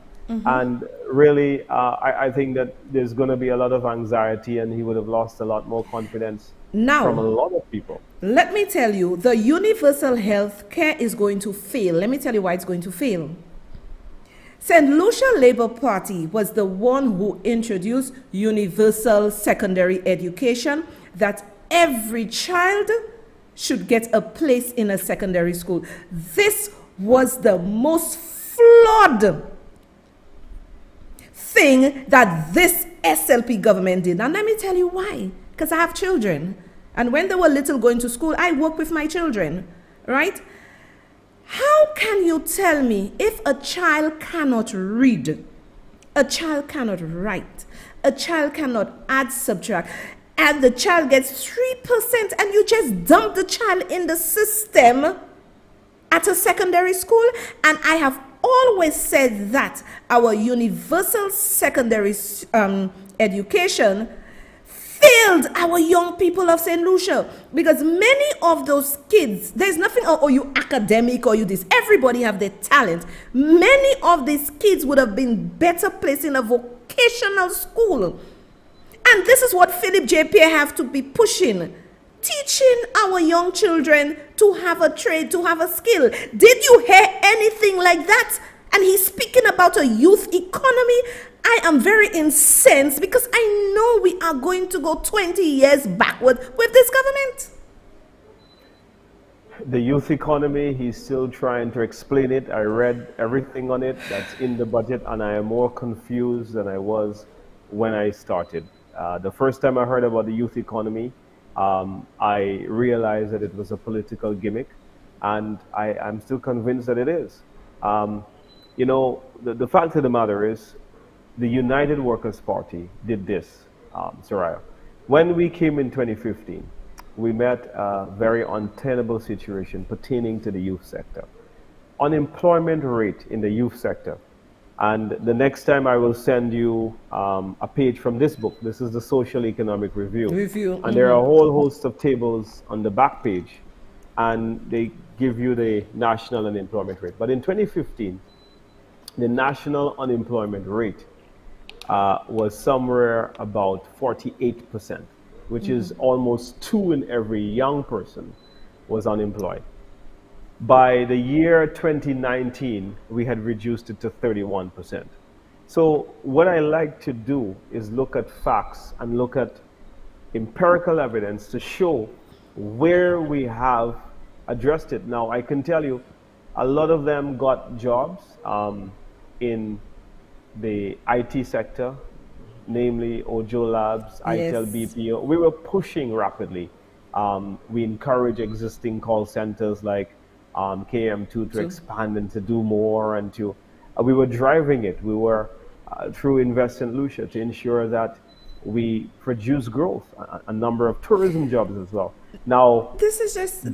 And really, I think that there's going to be a lot of anxiety, and he would have lost a lot more confidence from a lot of people. Let me tell you, the universal health care is going to fail. Let me tell you why it's going to fail. St. Lucia Labour Party was the one who introduced universal secondary education, that every child should get a place in a secondary school. This was the most flawed thing that this SLP government did. And let me tell you why. Because I have children. And when they were little going to school, I work with my children, right? How can you tell me if a child cannot read, a child cannot write, a child cannot add, subtract, and the child gets 3%, and you just dump the child in the system at a secondary school? And I have always said that our universal secondary education failed our young people of St. Lucia, because many of those kids, there's nothing, you academic or you this, everybody have their talent. Many of these kids would have been better placed in a vocational school. And this is what Philip J. Pierre have to be pushing. teaching our young children to have a trade, to have a skill. Did you hear anything like that? And he's speaking about a youth economy. I am very incensed because I know we are going to go 20 years backward with this government. The youth economy, he's still trying to explain it. I read everything on it that's in the budget, and I am more confused than I was when I started. The first time I heard about the youth economy, I realized that it was a political gimmick, and I'm still convinced that it is. You know, the fact of the matter is, the United Workers' Party did this, Soraya. When we came in 2015, we met a very untenable situation pertaining to the youth sector. Unemployment rate in the youth sector. And the next time I will send you a page from this book. This is the Social Economic Review. And there are a whole host of tables on the back page, and they give you the national unemployment rate. But in 2015, the national unemployment rate was somewhere about 48%, which is almost 2 in every young person was unemployed. By the year 2019, we had reduced it to 31%. So what I like to do is look at facts and look at empirical evidence to show where we have addressed it. Now, I can tell you, a lot of them got jobs in the IT sector, namely Ojo Labs, ITEL, BPO. We were pushing rapidly. We encourage existing call centers like KM2 to expand and to do more, and to we were driving it. We were through Invest in Lucia to ensure that we produce growth, a number of tourism jobs as well. Now, this is just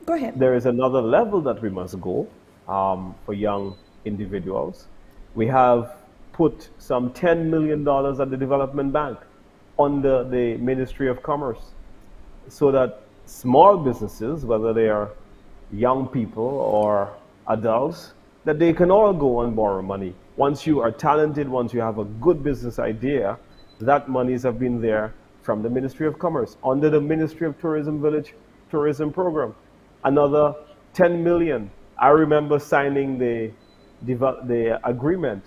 go ahead. There is another level that we must go for young individuals. We have put some $10 million at the Development Bank under the Ministry of Commerce, so that small businesses, whether they are young people or adults, that they can all go and borrow money. Once you are talented, once you have a good business idea, that monies have been there from the Ministry of Commerce under the Ministry of Tourism Village Tourism Program. Another 10 million. I remember signing the agreement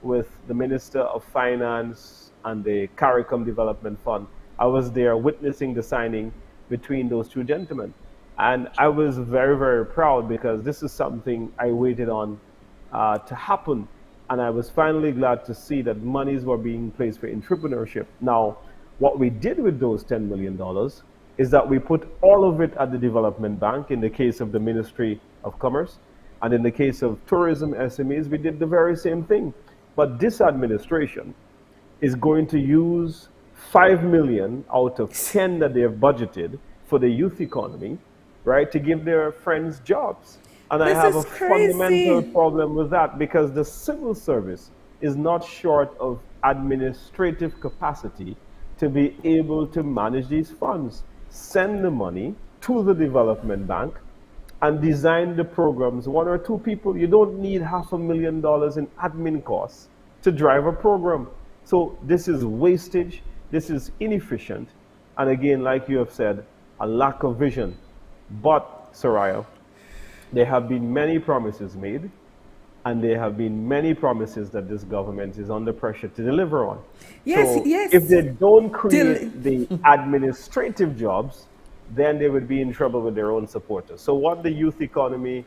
with the Minister of Finance and the CARICOM Development Fund. I was there witnessing the signing between those two gentlemen. And I was very, very proud, because this is something I waited on to happen. And I was finally glad to see that monies were being placed for entrepreneurship. Now, what we did with those $10 million is that we put all of it at the Development Bank in the case of the Ministry of Commerce. And in the case of tourism SMEs, we did the very same thing. But this administration is going to use 5 million out of 10 that they have budgeted for the youth economy, right, to give their friends jobs. And I have a fundamental problem with that, because the civil service is not short of administrative capacity to be able to manage these funds. Send the money to the Development Bank and design the programs. 1 or 2 people, you don't need $500,000 in admin costs to drive a program. So this is wastage, this is inefficient, and again, like you have said, a lack of vision. But, Soraya, there have been many promises made, and there have been many promises that this government is under pressure to deliver on. So if they don't create the administrative jobs, then they would be in trouble with their own supporters. So what the youth economy,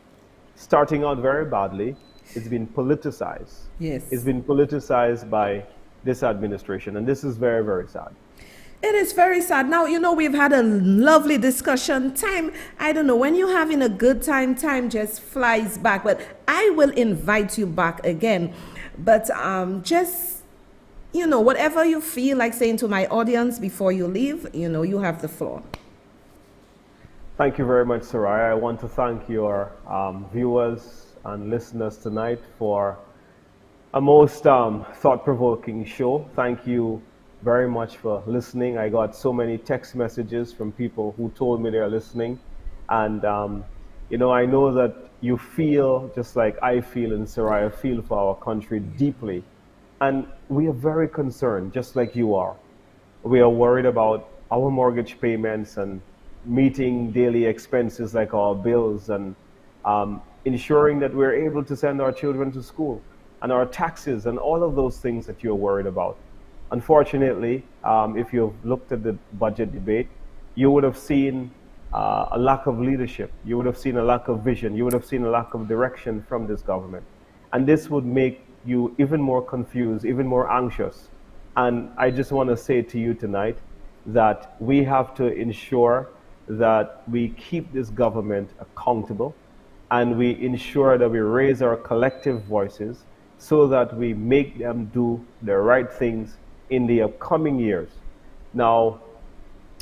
starting out very badly, it's been politicized. It's been politicized by this administration, and this is very, very sad. It is very sad. Now, you know, we've had a lovely discussion. Time, I don't know, when you're having a good time, time just flies back. But I will invite you back again. But just, you know, whatever you feel like saying to my audience before you leave, you know, you have the floor. Thank you very much, Soraya. I want to thank your viewers and listeners tonight for a most thought-provoking show. Thank you very much for listening. I got so many text messages from people who told me they're listening. And, you know, I know that you feel just like I feel and Soraya feel for our country deeply. And we are very concerned, just like you are. We are worried about our mortgage payments and meeting daily expenses like our bills and ensuring that we're able to send our children to school and our taxes and all of those things that you're worried about. Unfortunately, if you've looked at the budget debate, you would have seen a lack of leadership. You would have seen a lack of vision. You would have seen a lack of direction from this government. And this would make you even more confused, even more anxious. And I just want to say to you tonight that we have to ensure that we keep this government accountable and we ensure that we raise our collective voices so that we make them do the right things in the upcoming years. Now,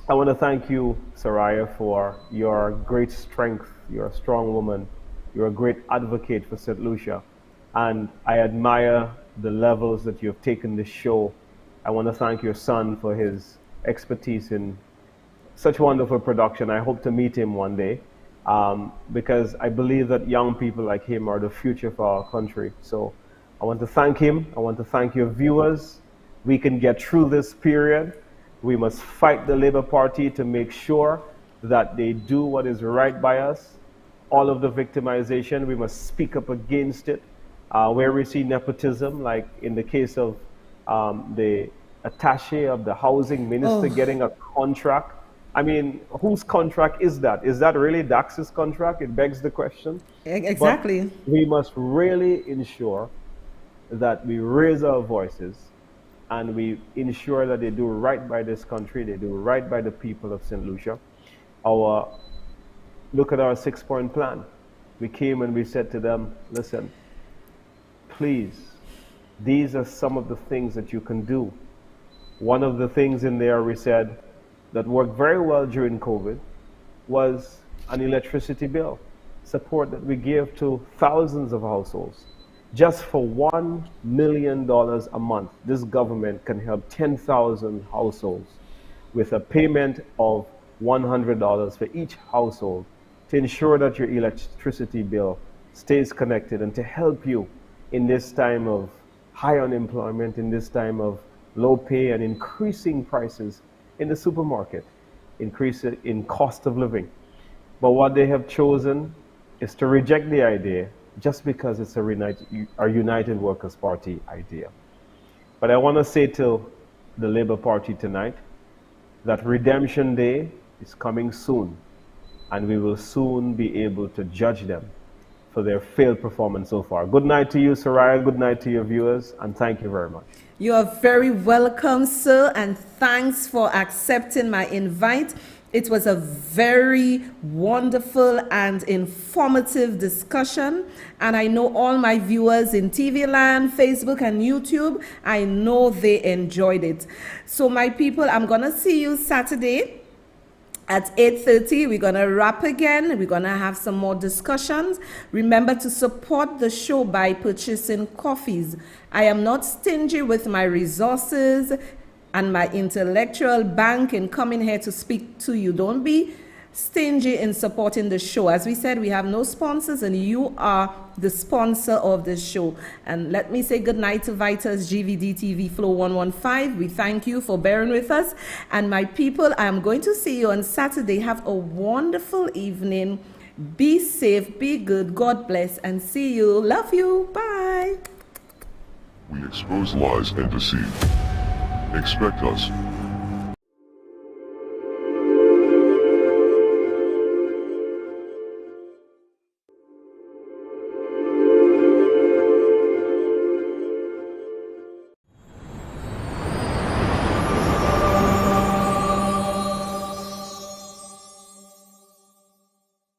I want to thank you, Soraya, for your great strength. You're a strong woman. You're a great advocate for St. Lucia. And I admire the levels that you've taken this show. I want to thank your son for his expertise in such wonderful production. I hope to meet him one day because I believe that young people like him are the future for our country. So I want to thank him. I want to thank your viewers. We can get through this period. We must fight the Labour Party to make sure that they do what is right by us. All of the victimization, we must speak up against it. Where we see nepotism, like in the case of the attaché of the housing minister getting a contract. I mean, whose contract is that? Is that really Dax's contract? It begs the question. Exactly. But we must really ensure that we raise our voices and we ensure that they do right by this country, they do right by the people of St. Lucia. Look at our 6-point plan. We came and we said to them, listen, please, these are some of the things that you can do. One of the things in there we said that worked very well during COVID was an electricity bill, support that we gave to thousands of households. Just for $1 million a month, this government can help 10,000 households with a payment of $100 for each household to ensure that your electricity bill stays connected and to help you in this time of high unemployment, in this time of low pay and increasing prices in the supermarket, increase in cost of living. But what they have chosen is to reject the idea just because it's a United Workers' Party idea. But I want to say to the Labour Party tonight that Redemption Day is coming soon, and we will soon be able to judge them for their failed performance so far. Good night to you, Soraya. Good night to your viewers, and thank you very much. You are very welcome, sir, and thanks for accepting my invite. It was a very wonderful and informative discussion, and I know all my viewers in TV Land, Facebook, and YouTube, I know they enjoyed it. So my people, I'm going to see you Saturday at 8:30. We're going to wrap again. We're going to have some more discussions. Remember to support the show by purchasing coffees. I am not stingy with my resources and my intellectual bank in coming here to speak to you. Don't be stingy in supporting the show. As we said, we have no sponsors, and you are the sponsor of this show. And let me say good night to Vitas GVD TV Flow 115. We thank you for bearing with us. And my people, I am going to see you on Saturday. Have a wonderful evening. Be safe, be good, God bless, and see you. Love you. Bye. We expose lies and deceit. Expect us